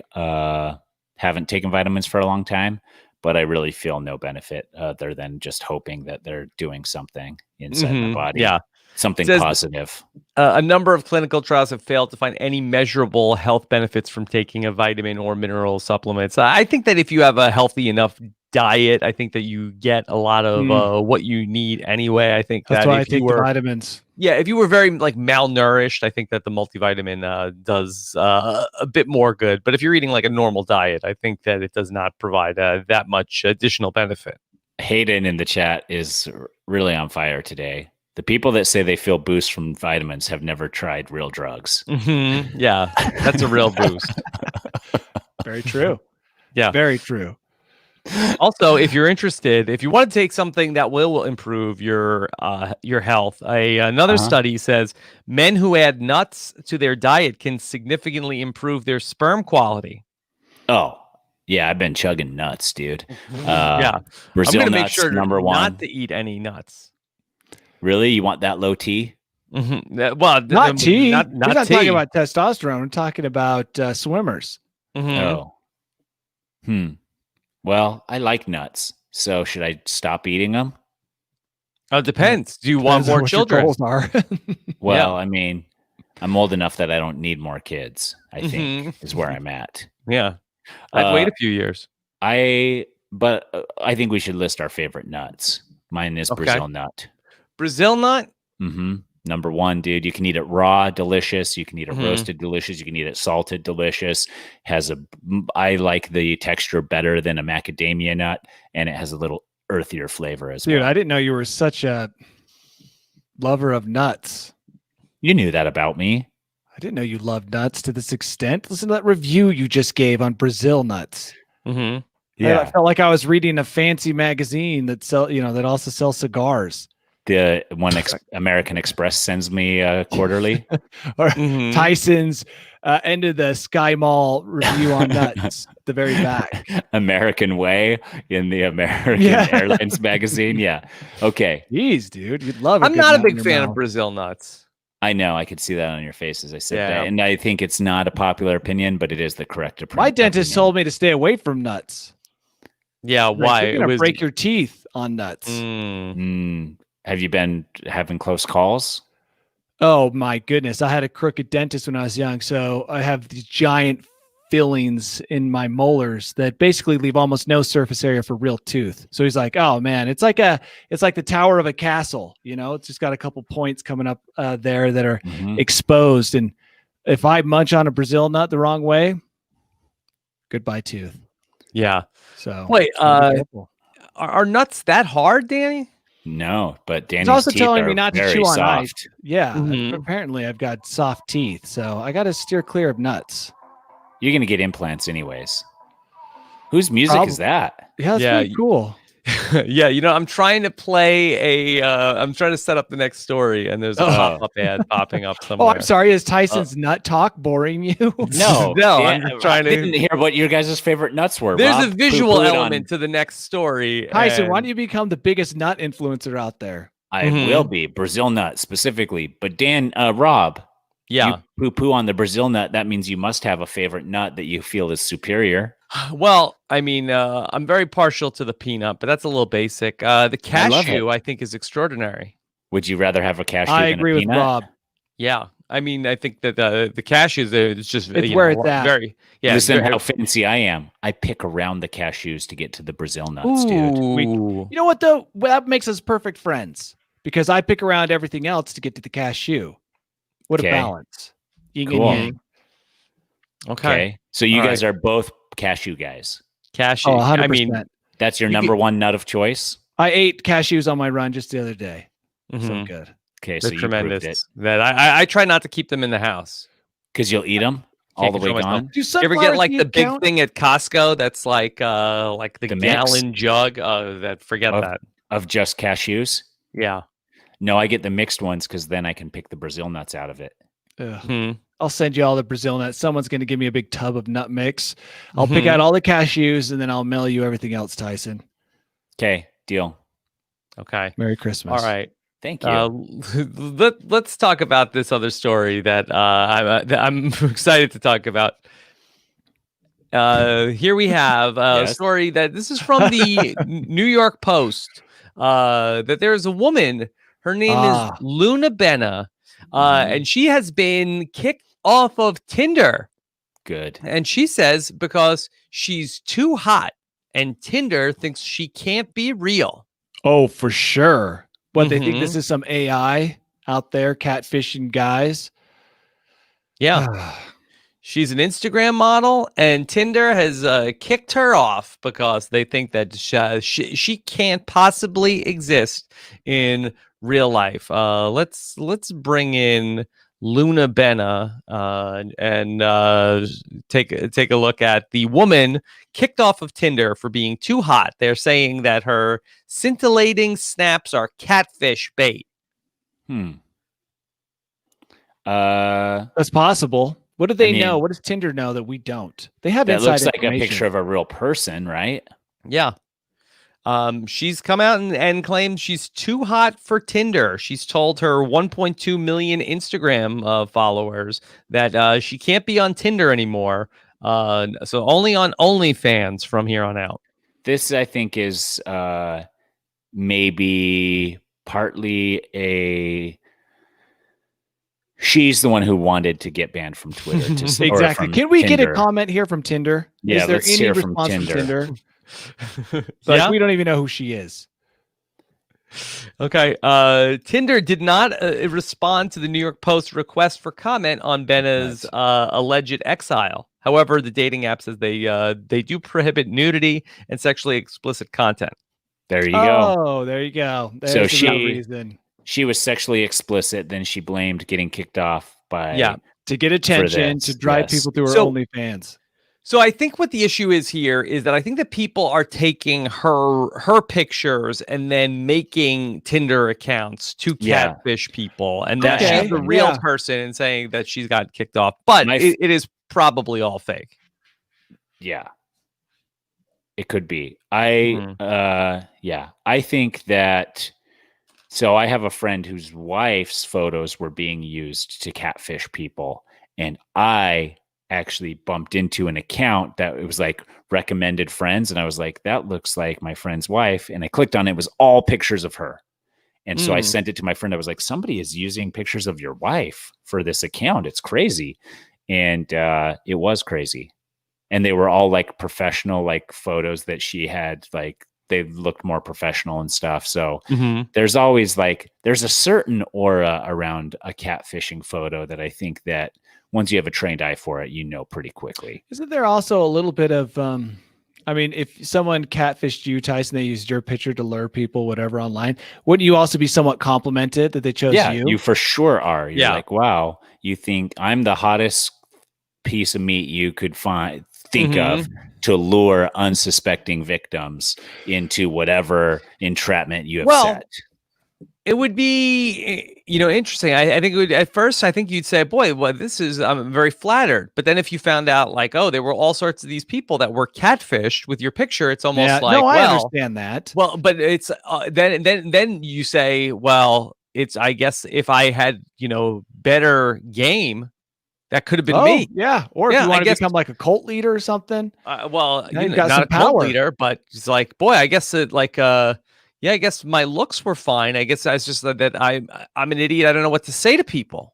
haven't taken vitamins for a long time, but I really feel no benefit other than just hoping that they're doing something inside my Mhm. body. Yeah. Something Says- positive. A number of clinical trials have failed to find any measurable health benefits from taking a vitamin or mineral supplements. I think that if you have a healthy enough diet, I think that you get a lot of what you need anyway. I think That's that why I if you take the were, vitamins. yeah, if you were very like malnourished, I think that the multivitamin does a bit more good. But if you're eating like a normal diet, I think that it does not provide that much additional benefit. Hayden in the chat is really on fire today. The people that say they feel boost from vitamins have never tried real drugs. Yeah, that's a real boost. Very true. Yeah. Very true. Also, if you're interested, if you want to take something that will improve your health, another study says men who add nuts to their diet can significantly improve their sperm quality. Oh, yeah, I've been chugging nuts, dude. Yeah, Brazil I'm going to make nuts, sure number one. not to eat any nuts. Really? You want that low T? Well, Not tea. not We're not tea. talking about testosterone. We're talking about swimmers. Mhm. Oh. Well, I like nuts. So should I stop eating them? Oh, it depends. Do you want Depends on more what your children? goals are. Well, I mean, I'm old enough that I don't need more kids, I think, Mhm. is where I'm at. Yeah, I'd wait Uh, a few years. But I think we should list our favorite nuts. Mine is Okay. Brazil nut. Brazil nut. Number one, dude. You can eat it raw, delicious. You can eat it Mhm. roasted, delicious. You can eat it salted, delicious. I like the texture better than a macadamia nut, and it has a little earthier flavor as Dude, well. I didn't know you were such a lover of nuts. You knew that about me. I didn't know you loved nuts to this extent. Listen to that review you just gave on Brazil nuts. Mm-hmm. I felt like I was reading a fancy magazine that also sells cigars. The one American Express sends me quarterly. Or Mhm. Tyson's end of the Sky Mall review on nuts, the very back. American Way in the American Yeah. Airlines magazine. Yeah. Okay. Jeez, dude, you'd love it. I'm not a big fan of Brazil nuts. I know. I could see that on your face as I said Yeah. that. And I think it's not a popular opinion, but it is the correct approach. My dentist told me to stay away from nuts. Yeah, Like, why? you're gonna break your teeth on nuts. Have you been having close calls? Oh my goodness. I had a crooked dentist when I was young. So I have these giant fillings in my molars that basically leave almost no surface area for real tooth. So he's like, oh man, it's like the tower of a castle, it's just got a couple points coming up there that are exposed. And if I munch on a Brazil nut the wrong way, goodbye tooth. Yeah. So wait, be careful. are nuts that hard, Danny? No, but Danny's He's also teeth telling are me not to very chew on soft. ice. Yeah. Mhm. Apparently I've got soft teeth. So I got to steer clear of nuts. You're going to get implants anyways. Whose music is that? Yeah, that's Yeah, pretty cool. Yeah, I'm trying to play I'm trying to set up the next story, and there's a pop-up ad popping up somewhere. Oh, I'm sorry. Is Tyson's nut talk boring you? No, No, I'm just trying I to- didn't hear what your guys' favorite nuts were. There's Rob a visual poo-pooed element to the next story. Tyson, why and- don't you become the biggest nut influencer out there? I Mhm. will be Brazil nut specifically, but Rob, Yeah. you poo-poo on the Brazil nut. That means you must have a favorite nut that you feel is superior. Well, I mean, I'm very partial to the peanut, but that's a little basic. The I love cashew, I think, is extraordinary. Would you rather have a cashew I than agree a with peanut? Rob. Yeah. I mean, I think that the cashews, it's just It's you where know, it's at. very yeah. Listen very- how fancy I am. I pick around the cashews to get to the Brazil nuts, dude. Ooh. You know what though? Well, that makes us perfect friends because I pick around everything else to get to the cashew. What a Okay. balance. Yin Cool. and yang. Okay. So you All guys are both cashew guys. Cashew. Oh, 100%. I mean, That's your You number one nut of choice? I ate cashews on my run just the other day. So mhm. good. Okay, so They're you proved it. tremendous. That I try not to keep them in the house. Because you'll eat them all the way control myself. gone? Do You ever sunflower get like seeds the big count? thing at Costco that's like the The mix? gallon jug? Forget Of- that. Of just cashews? Yeah. No, I get the mixed ones because then I can pick the Brazil nuts out of it. Ugh. Hmm. I'll send you all the Brazil nuts. Someone's going to give me a big tub of nut mix. I'll Mm-hmm. pick out all the cashews and then I'll mail you everything else, Tyson. Okay, deal. Okay. Merry Christmas. All right. Thank you. Let's talk about this other story that I'm excited to talk about. Here we have a Yes. story that this is from the New York Post. That there's a woman. Her name is Luna Benna, Mhm. and she has been kicked off of Tinder. Good. And she says because she's too hot, and Tinder thinks she can't be real. Oh, for sure. What, they think Mhm. this is some AI out there catfishing guys? Yeah. She's an Instagram model, and Tinder has kicked her off because they think that she can't possibly exist in real life. Let's bring in Luna Benna and take a look at the woman kicked off of Tinder for being too hot. They're saying that her scintillating snaps are catfish bait. That's possible. What do they mean, know? What does Tinder know that we don't? They have That inside looks like a information. picture of a real person, right? Yeah. She's come out and claimed she's too hot for Tinder. She's told her 1.2 million Instagram followers that she can't be on Tinder anymore. So only on OnlyFans from here on out. This, I think, is maybe partly she's the one who wanted to get banned from Twitter. Or Exactly. from Can we get a Tinder. comment here from Tinder? Yeah, is there let's any hear from response from Tinder. Tinder? Like, we don't even know who she is. Okay. Tinder did not respond to the New York Post request for comment on Benna's alleged exile. However, the dating app says they do prohibit nudity and sexually explicit content. There you go. Oh, there you go. There's So the real reason. She was sexually explicit. Then she blamed getting kicked off by to get attention, this, to drive yes. people to her So- OnlyFans. So I think what the issue is here is that I think that people are taking her pictures and then making Tinder accounts to Yeah. catfish people, and that Okay, she's the real yeah. person and saying that she's got kicked off. But it is probably all fake. Yeah. It could be. I think that. So I have a friend whose wife's photos were being used to catfish people, and I actually bumped into an account that it was like recommended friends, and I was like, that looks like my friend's wife, and I clicked on it. It was all pictures of her, and so I sent it to my friend. I was like, somebody is using pictures of your wife for this account. It's crazy. And it was crazy, and they were all like professional, like photos that she had, like they looked more professional and stuff. So there's always there's a certain aura around a catfishing photo that I think that once you have a trained eye for it, you know pretty quickly. Isn't there also a little bit of, I mean, if someone catfished you, Tyson, they used your picture to lure people, whatever, online, wouldn't you also be somewhat complimented that they chose you? You for sure are. You're Yeah. like, wow, you think I'm the hottest piece of meat you could think of to lure unsuspecting victims into whatever entrapment you have set. It would be, interesting. I think it would, at first, I think you'd say, boy, well, I'm very flattered. But then if you found out like, oh, there were all sorts of these people that were catfished with your picture, it's almost like, no, I well, understand that. well, but it's then you say, well, it's, I guess if I had, better game, that could have been me. Yeah. Or if Yeah, you I want to guess- become like a cult leader or something. Well, Now you've got not some a cult power. leader, but it's like, boy, I guess it like, Yeah, I guess my looks were fine. I guess I was just that I'm an idiot. I don't know what to say to people.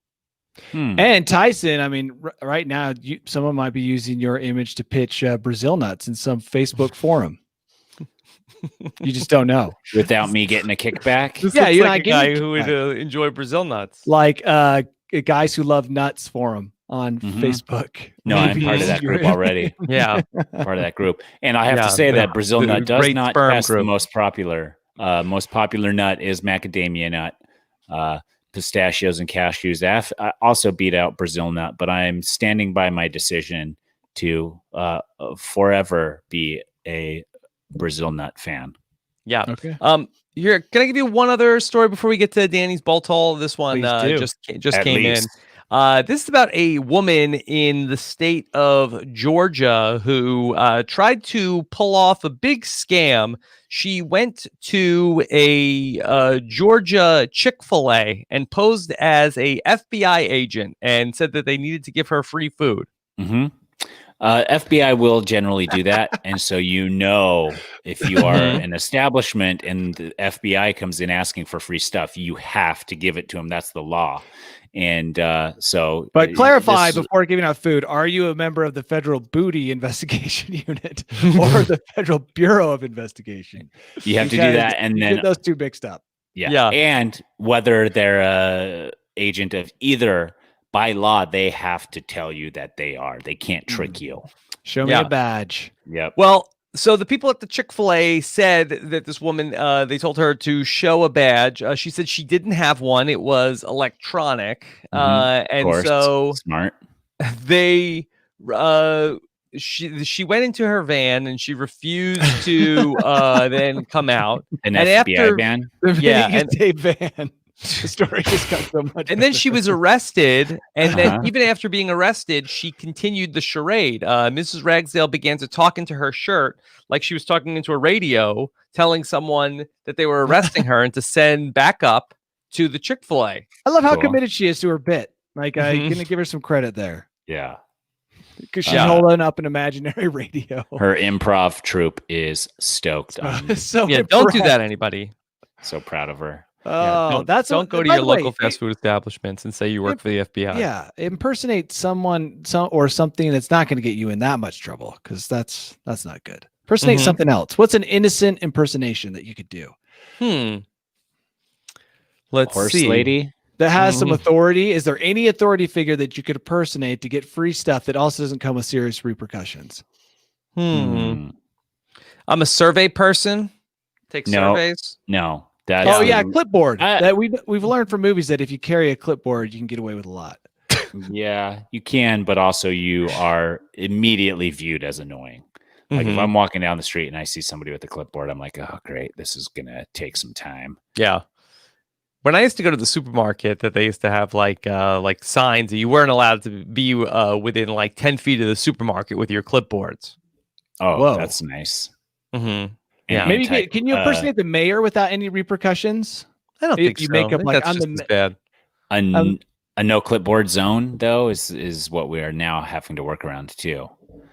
And Tyson, I mean, right now, someone might be using your image to pitch Brazil nuts in some Facebook forum. You just don't know. Without me getting a kickback. This Yeah, looks you're like not a guy getting who would enjoy Brazil nuts. Like guys who love nuts forum on Facebook. No, I'm part of that group already. Yeah. Part of that group. And I have to say that Brazil the nut does great not sperm test the group. most popular. Most popular nut is macadamia nut. Pistachios and cashews also beat out Brazil nut, but I'm standing by my decision to forever be a Brazil nut fan. Yeah. Okay. Here, can I give you one other story before we get to Danny's Bolt Hole? This one Please do. just At came least. in. This is about a woman in the state of Georgia who tried to pull off a big scam. She went to a Georgia Chick-fil-A and posed as a FBI agent and said that they needed to give her free food. Mm-hmm. FBI will generally do that. And so, if you are an establishment and the FBI comes in asking for free stuff, you have to give it to them. That's the law. And But clarify before giving out food, are you a member of the Federal Booty Investigation Unit or the Federal Bureau of Investigation? You have to do that. And You then get those two mixed up. Yeah. And whether they're a agent of either, by law, they have to tell you that they are. They can't trick you. Show me a badge. Yep. Well, so the people at the Chick-fil-A said that this woman, they told her to show a badge. She said she didn't have one. It was electronic. And course. so Smart. they, she went into her van and she refused to then come out. An And FBI after- ban. Yeah, Vegas Day van. The story just got so much. And then she was arrested. And then Uh-huh. even after being arrested, she continued the charade. Mrs. Ragsdale began to talk into her shirt like she was talking into a radio, telling someone that they were arresting her and to send backup to the Chick-fil-A. I love how Cool. committed she is to her bit. Like, I'm Mhm. gonna give her some credit there Yeah. because she's Yeah. holding up an imaginary radio. Her improv troupe is stoked. I'm So Yeah, don't do impressed. that, anybody. so proud of her. Oh, Don't go to by your the way, local fast food establishments and say you work for the FBI. Yeah, impersonate someone, or something that's not going to get you in that much trouble, because that's not good. Impersonate Mhm. something else. What's an innocent impersonation that you could do Let's Horse see. lady. that has some Mhm. authority? Is there any authority figure that you could impersonate to get free stuff that also doesn't come with serious repercussions? Hmm. I'm a survey person. Take No. surveys. No. That's Oh yeah, clipboard. I- That we've learned from movies that if you carry a clipboard, you can get away with a lot. Yeah, you can, but also you are immediately viewed as annoying. Like if Mhm. I'm walking down the street and I see somebody with a clipboard, I'm like, oh, great, this is gonna take some time. Yeah. When I used to go to the supermarket, that they used to have like signs that you weren't allowed to be within like 10 feet of the supermarket with your clipboards. Oh, Whoa. that's nice. Mm-hmm. And Yeah. Maybe type, can you impersonate the mayor without any repercussions? I don't If think you so. make I up think like, that's I'm just the as bad. a no clipboard zone though is what we are now having to work around too.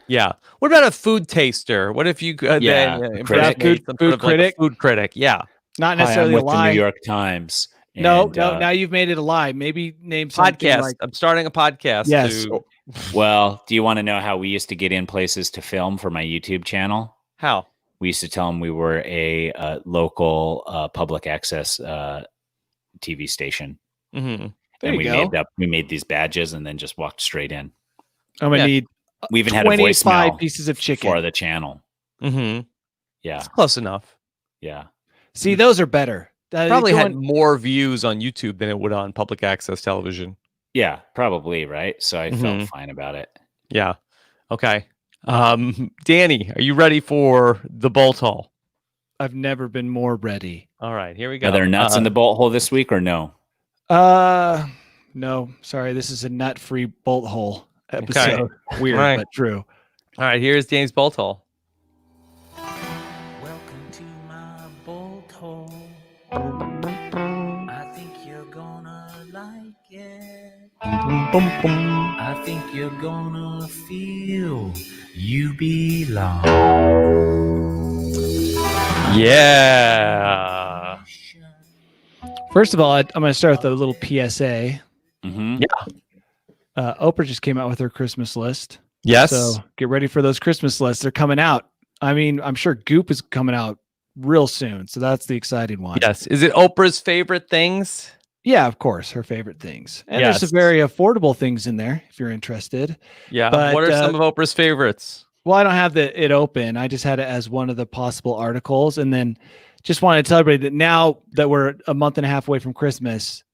Yeah. What about a food taster? What if you Yeah, then critic. impersonate some Food sort of like a critic? food critic? Yeah. Not Hi, I'm necessarily a with the lie. New York Times. No, and, now you've made it a lie. Maybe name something Podcast. like I'm starting a podcast. yes. to- Well, do you want to know how we used to get in places to film for my YouTube channel? How? We used to tell them we were a local public access TV station. Mm-hmm. There And you we go. we made these badges and then just walked straight in. I'm gonna Yeah. need We even had a 25 voicemail pieces of chicken. for the channel. Mm-hmm. Yeah, It's close enough. yeah. See, those are better. Probably had going- more views on YouTube than it would on public access television. Yeah, probably, right? So I felt Mhm. fine about it. Yeah. Okay. Danny, are you ready for the bolt hole? I've never been more ready. All right, here we go. Are there nuts in the bolt hole this week or no? No, sorry. This is a nut-free bolt hole episode. Weird, Right. but true. All right, here's Danny's bolt hole. Welcome to my bolt hole. I think you're gonna like it. I think you're gonna feel you belong. Yeah. First of all, I'm going to start with a little PSA. Mm-hmm. Oprah just came out with her Christmas list. Yes. So get ready for those Christmas lists. They're coming out. I mean, I'm sure Goop is coming out real soon. So that's the exciting one. Yes. Is it Oprah's favorite things? Yeah, of course. Her favorite things. And Yes. there's some very affordable things in there if you're interested. Yeah. But, what are some of Oprah's favorites? Well, I don't have it open. I just had it as one of the possible articles. And then just wanted to tell everybody that now that we're a month and a half away from Christmas,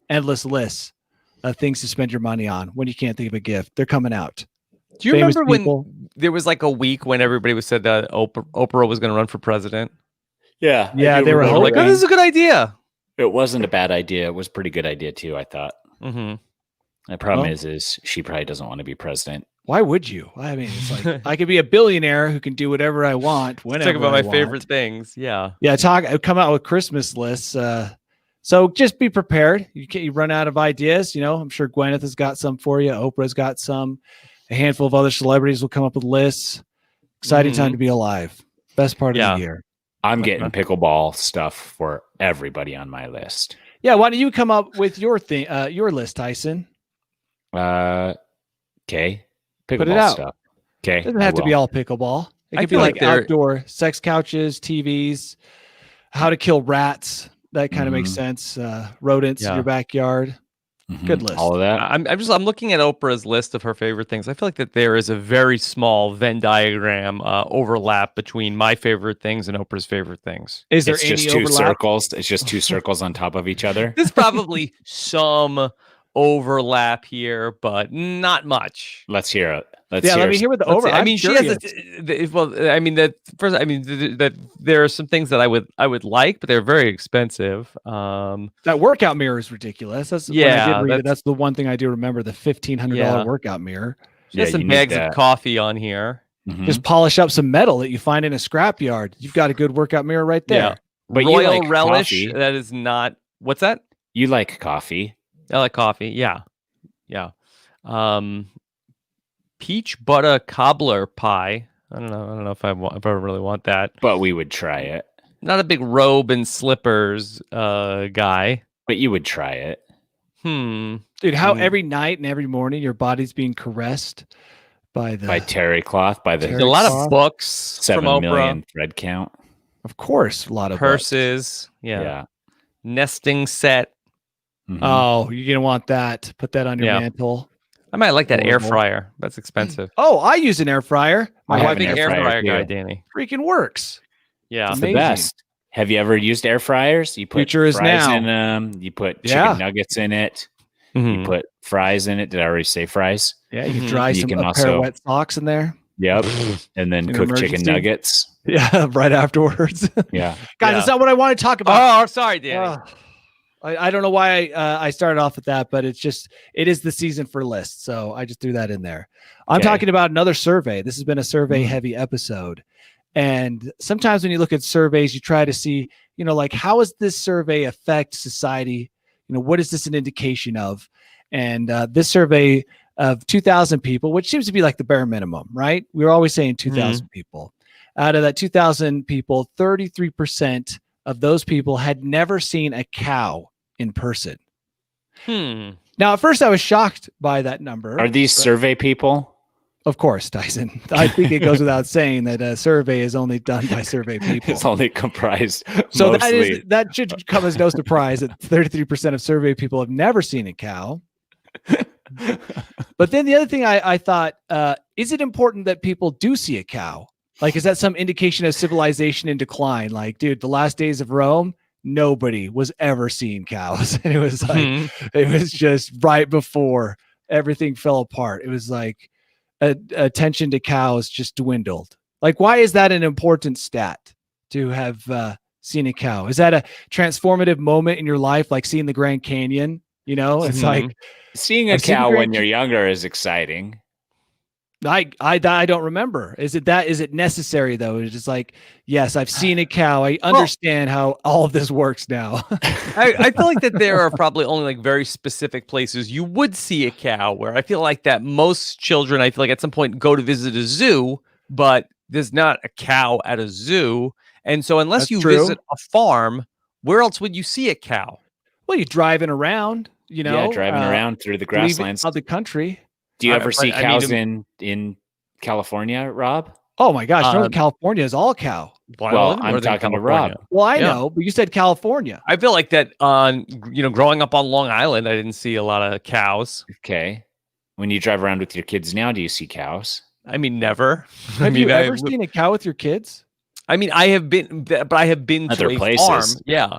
endless lists of things to spend your money on when you can't think of a gift. They're coming out. Do you Famous remember people. when there was like a week when everybody was said that Oprah was going to run for president? Yeah. Yeah, they were They were like, hoping. "Oh, this is a good idea." It wasn't a bad idea. It was a pretty good idea too, I thought. Mm-hmm. The problem Well- is she probably doesn't want to be president. Why would you? I mean, it's like I could be a billionaire who can do whatever I want whenever Talk about I my want. favorite things. Yeah. Yeah, come out with Christmas lists. So just be prepared. You run out of ideas. I'm sure Gwyneth has got some for you. Oprah's got some. A handful of other celebrities will come up with lists. Exciting time to be alive. Best part of the year. I'm getting pickleball stuff for everybody on my list. Yeah, why don't you come up with your list, Tyson? Okay. Put it Pickleball out. stuff. Okay. It doesn't have to be all pickleball. It I could be feel like like they're- outdoor sex couches, TVs, how to kill rats. That kind of makes sense. Rodents in your backyard. Good list. All of that. I'm looking at Oprah's list of her favorite things. I feel like that there is a very small Venn diagram overlap between my favorite things and Oprah's favorite things. Is there It's any just two overlap? circles. It's just two circles on top of each other. There's probably some overlap here, but not much. Let's hear it. Let's Yeah, hear let me hear what the Let's over. see. I I'm mean, curious. that there are some things that I would like, but they're very expensive. That workout mirror is ridiculous. That's when I Yeah, did read it. That's the one thing I do remember, the $1,500 Yeah. workout mirror. She has Yeah, some you need bags of that. coffee on here. Mhm. Just polish up some metal that you find in a scrapyard. You've got a good workout mirror right there. Yeah. But you Royal like Relish. coffee. That is not. What's that? You like coffee. I like coffee. Yeah. Peach butter cobbler pie. I don't know if I really want that. But we would try it. Not a big robe and slippers guy. But you would try it. Dude, how every night and every morning your body's being caressed by terry cloth, by the Terry A lot cloth. of books 7 from Oprah. million thread count. Of course, a lot of books. Purses. Yeah. Yeah. Nesting set. Mhm. Oh, you're gonna want that. Put that on your Yeah. mantle. I might like that air Horrible. fryer. That's expensive. Oh, I use an air fryer. I My have wife an big air air fryer fryer guy, too. Danny. freaking works. Yeah. It's Amazing. the best. Have you ever used air fryers? You put Future is fries now. in them. You put Yeah. chicken nuggets in it. Mhm. You put fries in it. Did I already say fries? Yeah, you Mhm. can dry You some can a pair also- of wet socks in there. Yep. And then In cook chicken emergency. nuggets. Yeah, right afterwards. Yeah. Guys, Yeah. that's not what I want to talk about. Oh, sorry, Danny. I don't know why I started off with that, but it is the season for lists. So I just threw that in there. I'm Okay. talking about another survey. This has been a survey heavy episode. And sometimes when you look at surveys, you try to see, like, how does this survey affect society? What is this an indication of? And this survey of 2,000 people, which seems to be like the bare minimum, right? We're always saying 2,000 people. Out of that 2,000 people, 33% of those people had never seen a cow in person. Now, at first, I was shocked by that number. Are these survey people? Of course, Tyson. I think it goes without saying that a survey is only done by survey people. It's only comprised So mostly. that should come as no surprise that 33% of survey people have never seen a cow. But then the other thing I thought, is it important that people do see a cow? Like, is that some indication of civilization in decline? Like, dude, the last days of Rome, nobody was ever seeing cows. And it was like, it was just right before everything fell apart. It was like attention to cows just dwindled. Like, why is that an important stat to have seen a cow? Is that a transformative moment in your life? Like seeing the Grand Canyon, it's like, Seeing a I've seen cow Grand when you're younger is exciting. I don't remember. Is it necessary though? It's just like, yes, I've seen a cow. I understand how all of this works now. I feel like that there are probably only like very specific places you would see a cow, where I feel like that most children, I feel like at some point go to visit a zoo, but there's not a cow at a zoo. And so unless That's you true. visit a farm, where else would you see a cow? Well, you driving around, Yeah, driving around through the leaving grasslands. out the country. Do you ever but see I mean, cows in California, Rob? Oh my gosh, Northern Um, California is all cow. I Well, live in I'm Northern talking to California. Rob. Well, I Yeah. know, but you said California. I feel like that on growing up on Long Island, I didn't see a lot of cows. Okay. When you drive around with your kids now, do you see cows? I mean, never. I Have mean, you ever seen a cow with your kids? I mean, I have been, but I have been Other to a places. farm. Yeah.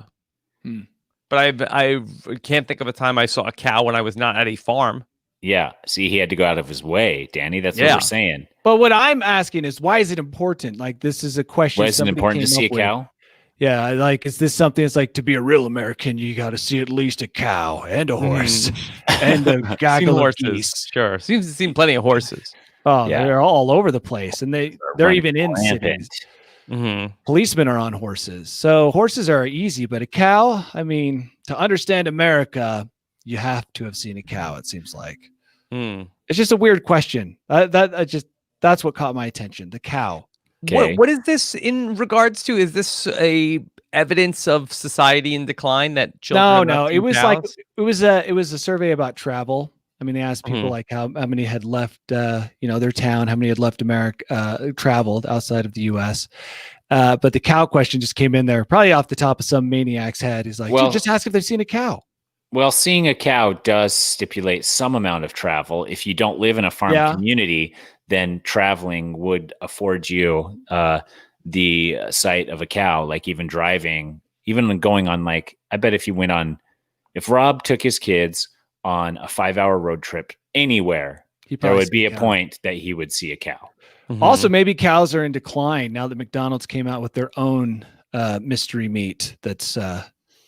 Hmm. But I can't think of a time I saw a cow when I was not at a farm. Yeah. See, he had to go out of his way, Danny. That's what Yeah. we're saying. But what I'm asking is, why is it important? Like, this is a question. Why is it somebody important to came see a up with. cow? Yeah, like, is this something that's like, to be a real American, you got to see at least a cow and a horse and a Seen gaggle of horses. geese. Sure. Seen plenty of horses. Oh, Yeah. they're all over the place, and they're running even in rampant. cities. Mm-hmm. Policemen are on horses, so horses are easy. But a cow, I mean, to understand America, you have to have seen a cow. It seems like it's just a weird question. That's what caught my attention. The cow. Okay. What is this in regards to? Is this a evidence of society in decline that children? are not No, seeing it was cows? like it was a survey about travel. I mean, they asked people like how many had left, their town, how many had left America, traveled outside of the U.S. But the cow question just came in there, probably off the top of some maniac's head. He's like, Well- just ask if they've seen a cow. Well, seeing a cow does stipulate some amount of travel. If you don't live in a farm Yeah. community, then traveling would afford you the sight of a cow, like even driving, even going on, like, I bet if Rob took his kids on a 5-hour road trip anywhere, He there probably would seen be a cow. point that he would see a cow. Also, maybe cows are in decline now that McDonald's came out with their own mystery meat that's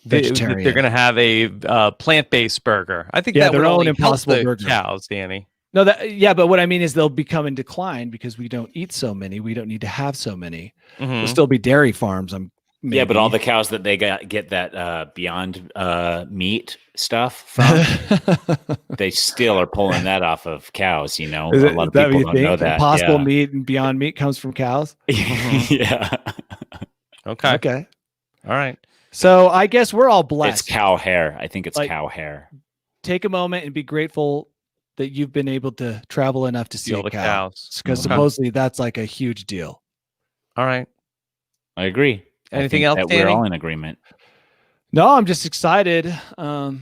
vegetarian. They're going to have a plant-based burger. I think Yeah, that their would own only help Impossible the Burger. cows, Danny. No, but what I mean is they'll become in decline because we don't eat so many. We don't need to have so many. There'll still be dairy farms. Yeah, but all maybe. the cows that they get that Beyond Meat stuff from, they still are pulling that off of cows. A lot of people don't know that. Impossible Yeah. Meat and Beyond Meat comes from cows. Yeah. Okay. Okay. All right. So I guess we're all blessed. It's cow hair. I think it's Like- cow hair. Take a moment and be grateful that you've been able to travel enough to see See all a the cow. cows. Because Okay. supposedly that's like a huge deal. All right. I agree. I Anything think else, that Danny? we're all in agreement No, I'm just excited. Got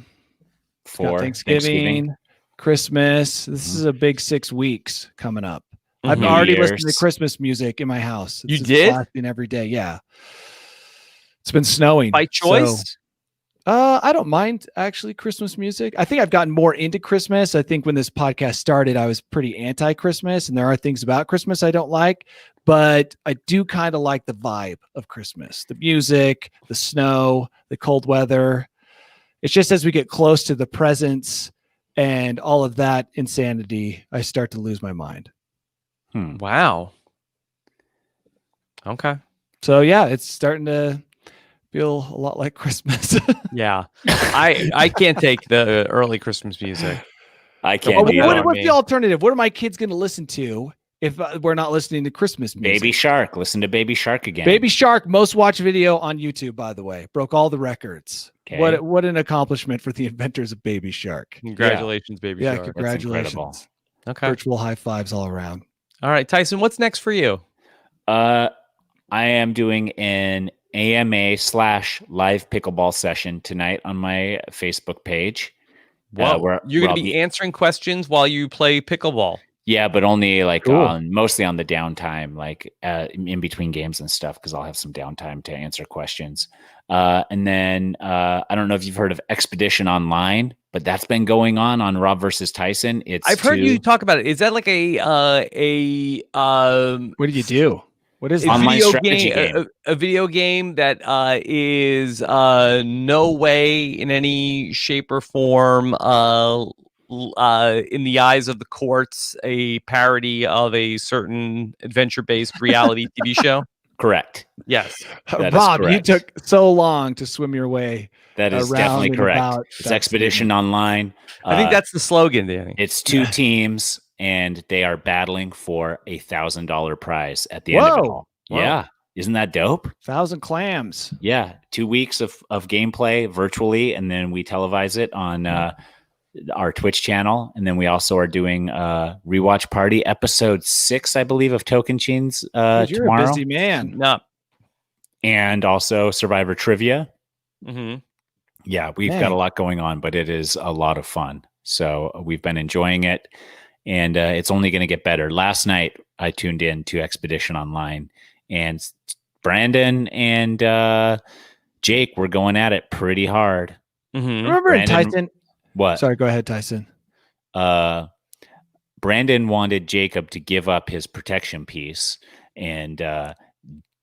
for Thanksgiving, Christmas. This is a big 6 weeks coming up. I've Mhm. already New listened to Year's. Christmas music in my house. You just did? blasting every day. Yeah. It's been snowing. By choice? I don't mind actually Christmas music. I think I've gotten more into Christmas. I think when this podcast started, I was pretty anti-Christmas, and there are things about Christmas I don't like, but I do kind of like the vibe of Christmas, the music, the snow, the cold weather. It's just as we get close to the presents and all of that insanity, I start to lose my mind. Wow. Okay. So yeah, it's starting to feel a lot like Christmas. Yeah. I can't take the early Christmas music. I Well, can't do that. what's the alternative? What are my kids going to listen to if we're not listening to Christmas music? Baby Shark. Listen to Baby Shark again. Baby Shark, most watched video on YouTube, by the way, broke all the records. Okay. What an accomplishment for the inventors of Baby Shark. Congratulations, baby Yeah, shark. congratulations. incredible. Okay. Virtual high fives all around. All right, Tyson, what's next for you? I am doing an AMA/live pickleball session tonight on my Facebook page. Well, you're where going to I'll be answering questions while you play pickleball. Yeah, but only like Cool. mostly on the downtime, like in between games and stuff, because I'll have some downtime to answer questions. And then I don't know if you've heard of Expedition Online, but that's been going on Rob versus Tyson. I've heard you talk about it. Is that like What do you do? What is a that? Online video strategy game, game. a video game that is no way in any shape or form in the eyes of the courts a parody of a certain adventure-based reality TV show? Correct. Yes. That is Rob, you correct. took so long to swim your way. That is around definitely and correct. about It's that Expedition Online. I think that's the slogan, Danny. It's two teams, and they are battling for $1,000 prize at the end of it Whoa. all. Whoa. Yeah. Isn't that dope? 1,000 clams. Yeah, 2 weeks of gameplay virtually, and then we televise it on our Twitch channel, and then we also are doing rewatch party episode 6, I believe, of Token Chains Dude, you're tomorrow, a busy man. No. and also Survivor Trivia. Mm-hmm. Yeah, we've Dang. got a lot going on, but it is a lot of fun. So we've been enjoying it, and it's only going to get better. Last night, I tuned in to Expedition Online, and Brandon and Jake were going at it pretty hard. Mm-hmm. Remember in Brandon- Tyson? What? Sorry, go ahead, Tyson. Brandon wanted Jacob to give up his protection piece, and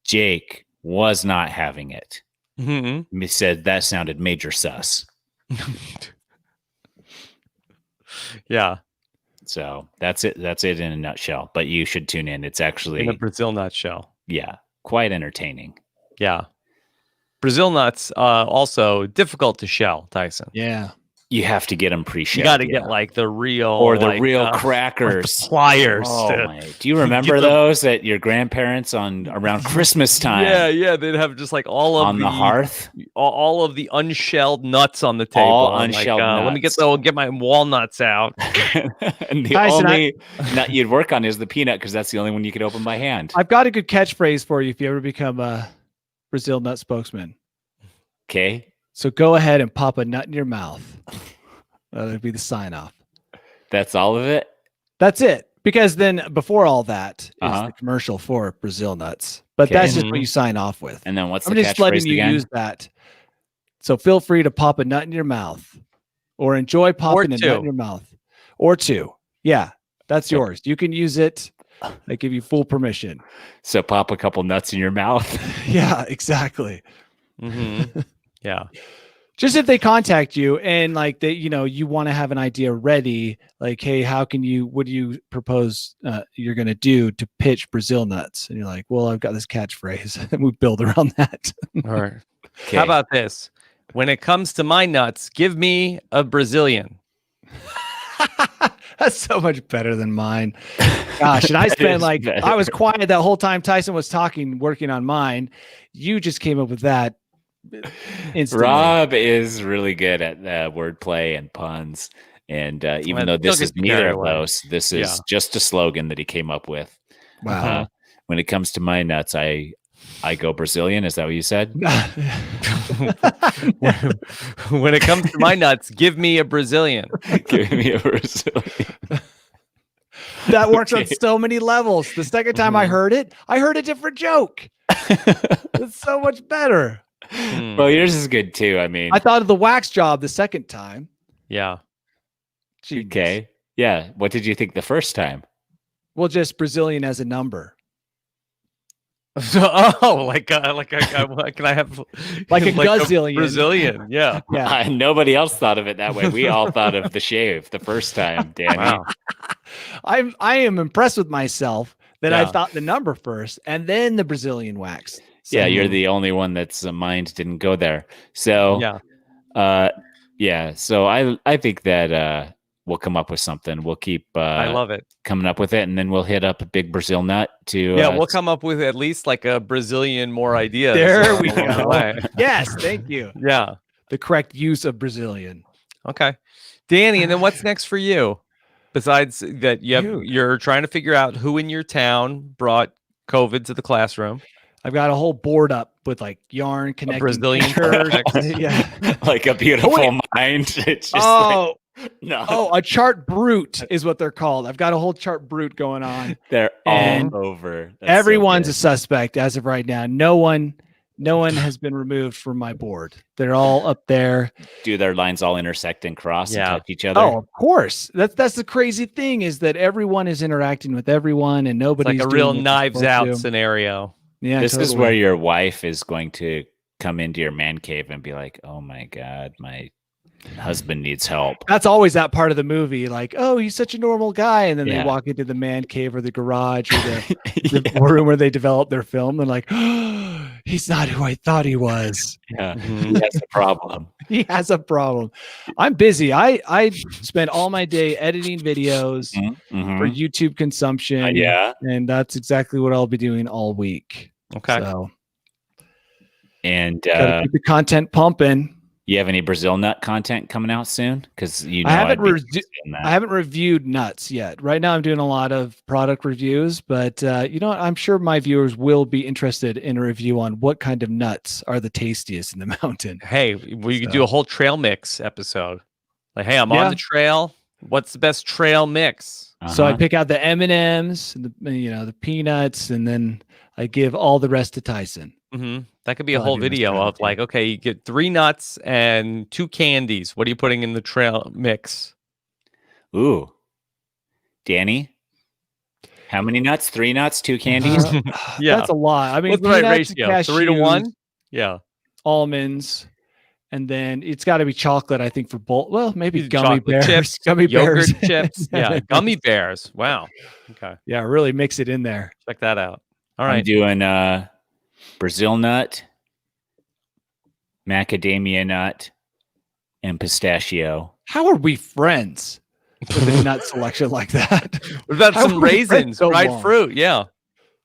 Jake was not having it. Mm-hmm. He said that sounded major sus. Yeah. So that's it. That's it in a nutshell. But you should tune in. It's actually, In a Brazil nut shell. yeah, quite entertaining. Yeah. Brazil nuts also difficult to shell, Tyson. Yeah. You have to get them You pre-shelled. got to get like the real or the like, real like the crackers. pliers. Oh to- my! Do you remember Get the- those at your grandparents on around Christmas time? Yeah, they'd have just like all of on the hearth. all of the unshelled nuts on the table. All I'm unshelled Let me get my walnuts out. And the Tyson, only nut you'd work on is the peanut, because that's the only one you could open by hand. I've got a good catchphrase for you if you ever become a Brazil nut spokesman. Okay, So go ahead and pop a nut in your mouth. That'd be the sign off. that's all of it. That's it. Because then before all that is Uh-huh. the commercial for Brazil nuts. But Okay. that's just what Mhm. you sign off with. And then what's I'm the just letting catchphrase you again? use that. So feel free to pop a nut in your mouth or enjoy popping a nut two. in your mouth. Or two. Yeah, that's So- yours. You can use it. I give you full permission. So pop a couple nuts in your mouth. Yeah, exactly. Mm-hmm. Yeah. Just if they contact you and like they, you want to have an idea ready, like, hey, what do you propose you're going to do to pitch Brazil nuts? And you're like, well, I've got this catchphrase and we build around that. All right. Okay. How about this? When it comes to my nuts, give me a Brazilian. That's so much better than mine. Gosh, and I That spent is like, better. I was quiet that whole time Tyson was talking, working on mine. You just came up with that instantly. Rob is really good at wordplay and puns, and even though Well, this don't is get carried neither of away. those, this is just a slogan that he came up with. Wow. When it comes to my nuts, I go Brazilian. Is that what you said? When it comes to my nuts, give me a Brazilian. Give me a Brazilian. That works on Okay. so many levels. The second time I heard it, I heard a different joke. It's so much better. Hmm. Well, yours is good too. I mean, I thought of the wax job the second time. Yeah. Genius. okay, yeah. What did you think the first time? Well, just Brazilian as a number. Like can I have Like a gazillion. Brazilian? Yeah. Yeah. Nobody else thought of it that way. We all thought of the shave the first time, Danny. Wow. I am impressed with myself that I Yeah. thought the number first and then the Brazilian wax. So- Yeah, you're the only one that's mind didn't go there. So Yeah. yeah. So I think that we'll come up with something. We'll keep I love it. coming up with it, and then we'll hit up a big Brazil nut to Yeah, we'll come up with at least like a Brazilian more ideas. There we along the go. way. Yes, thank you. Yeah. The correct use of Brazilian. Okay. Danny, and then what's next for you? Besides that, Dude. you're trying to figure out who in your town brought COVID to the classroom. I've got a whole board up with like yarn connecting Brazilian pictures. church. Yeah. like a beautiful mind. It's just Oh, no. a chart brute is what they're called. I've got a whole chart brute going on. They're and all over. That's so Everyone's a good. suspect as of right now. No one has been removed from my board. They're all up there. Do their lines all intersect and cross Yeah. and touch each other? Oh, of course. That's the crazy thing is that everyone is interacting with everyone and It's nobody's like a doing real what they're Knives supposed Out to. scenario. Yeah, This is totally. where your wife is going to come into your man cave and be like, "Oh my god, my husband needs help." That's always that part of the movie. Like, oh, he's such a normal guy, and then Yeah. they walk into the man cave or the garage or the room where they develop their film. They're like, oh, he's not who I thought he was. Yeah, Mhm. that's the problem. He has a problem. I'm busy. I spend all my day editing videos for Mhm. YouTube consumption. Yeah, And that's exactly what I'll be doing all week. Okay. So And gotta keep the content pumping. you have any Brazil nut content coming out soon? Because I haven't I'd be re- interested in that. I haven't reviewed nuts yet. Right now, I'm doing a lot of product reviews, but you know what? I'm sure my viewers will be interested in a review on what kind of nuts are the tastiest in the mountain. Hey, we could do a whole trail mix episode. Like, hey, I'm on Yeah. the trail. What's the best trail mix? So I Uh-huh. pick out the M&Ms, and the peanuts, and then I give all the rest to Tyson. That could be a Probably whole do this video trail of too. like, okay, you get 3 nuts and 2 candies. What are you putting in the trail mix? Ooh, Danny, how many nuts? 3 nuts, 2 candies. Yeah. That's a lot. I mean, What's the right peanuts, ratio? 3 to cashews, 1? Yeah. almonds, and then it's got to be chocolate. I think for both. Well, maybe gummy Chocolate bears, chips, gummy yogurt bears, chips. Yeah, gummy bears. Wow. Okay, Yeah, really mix it in there. check that out. All I'm right. doing Brazil nut, macadamia nut, and pistachio. How are we friends with a nut selection like that? What about How some are we friends raisins, so dried long? fruit? Yeah.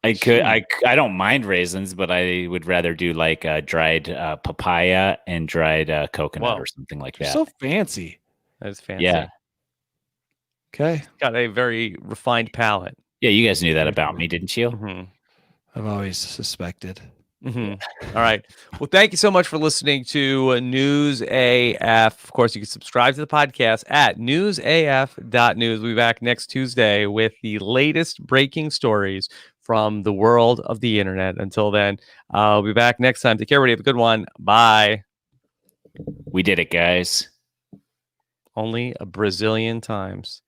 I don't mind raisins, but I would rather do like dried papaya and dried coconut Whoa. or something like You're that. so fancy. That is fancy. Yeah. Okay, Got a very refined palate. Yeah, you guys knew that about me, didn't you? Mhm. I've always suspected. All right. Well, thank you so much for listening to News AF. Of course, you can subscribe to the podcast at newsaf.news. We'll be back next Tuesday with the latest breaking stories from the world of the internet. Until then, I'll be back next time. Take care, everybody. Have a good one. Bye. We did it, guys. Only a Brazilian times.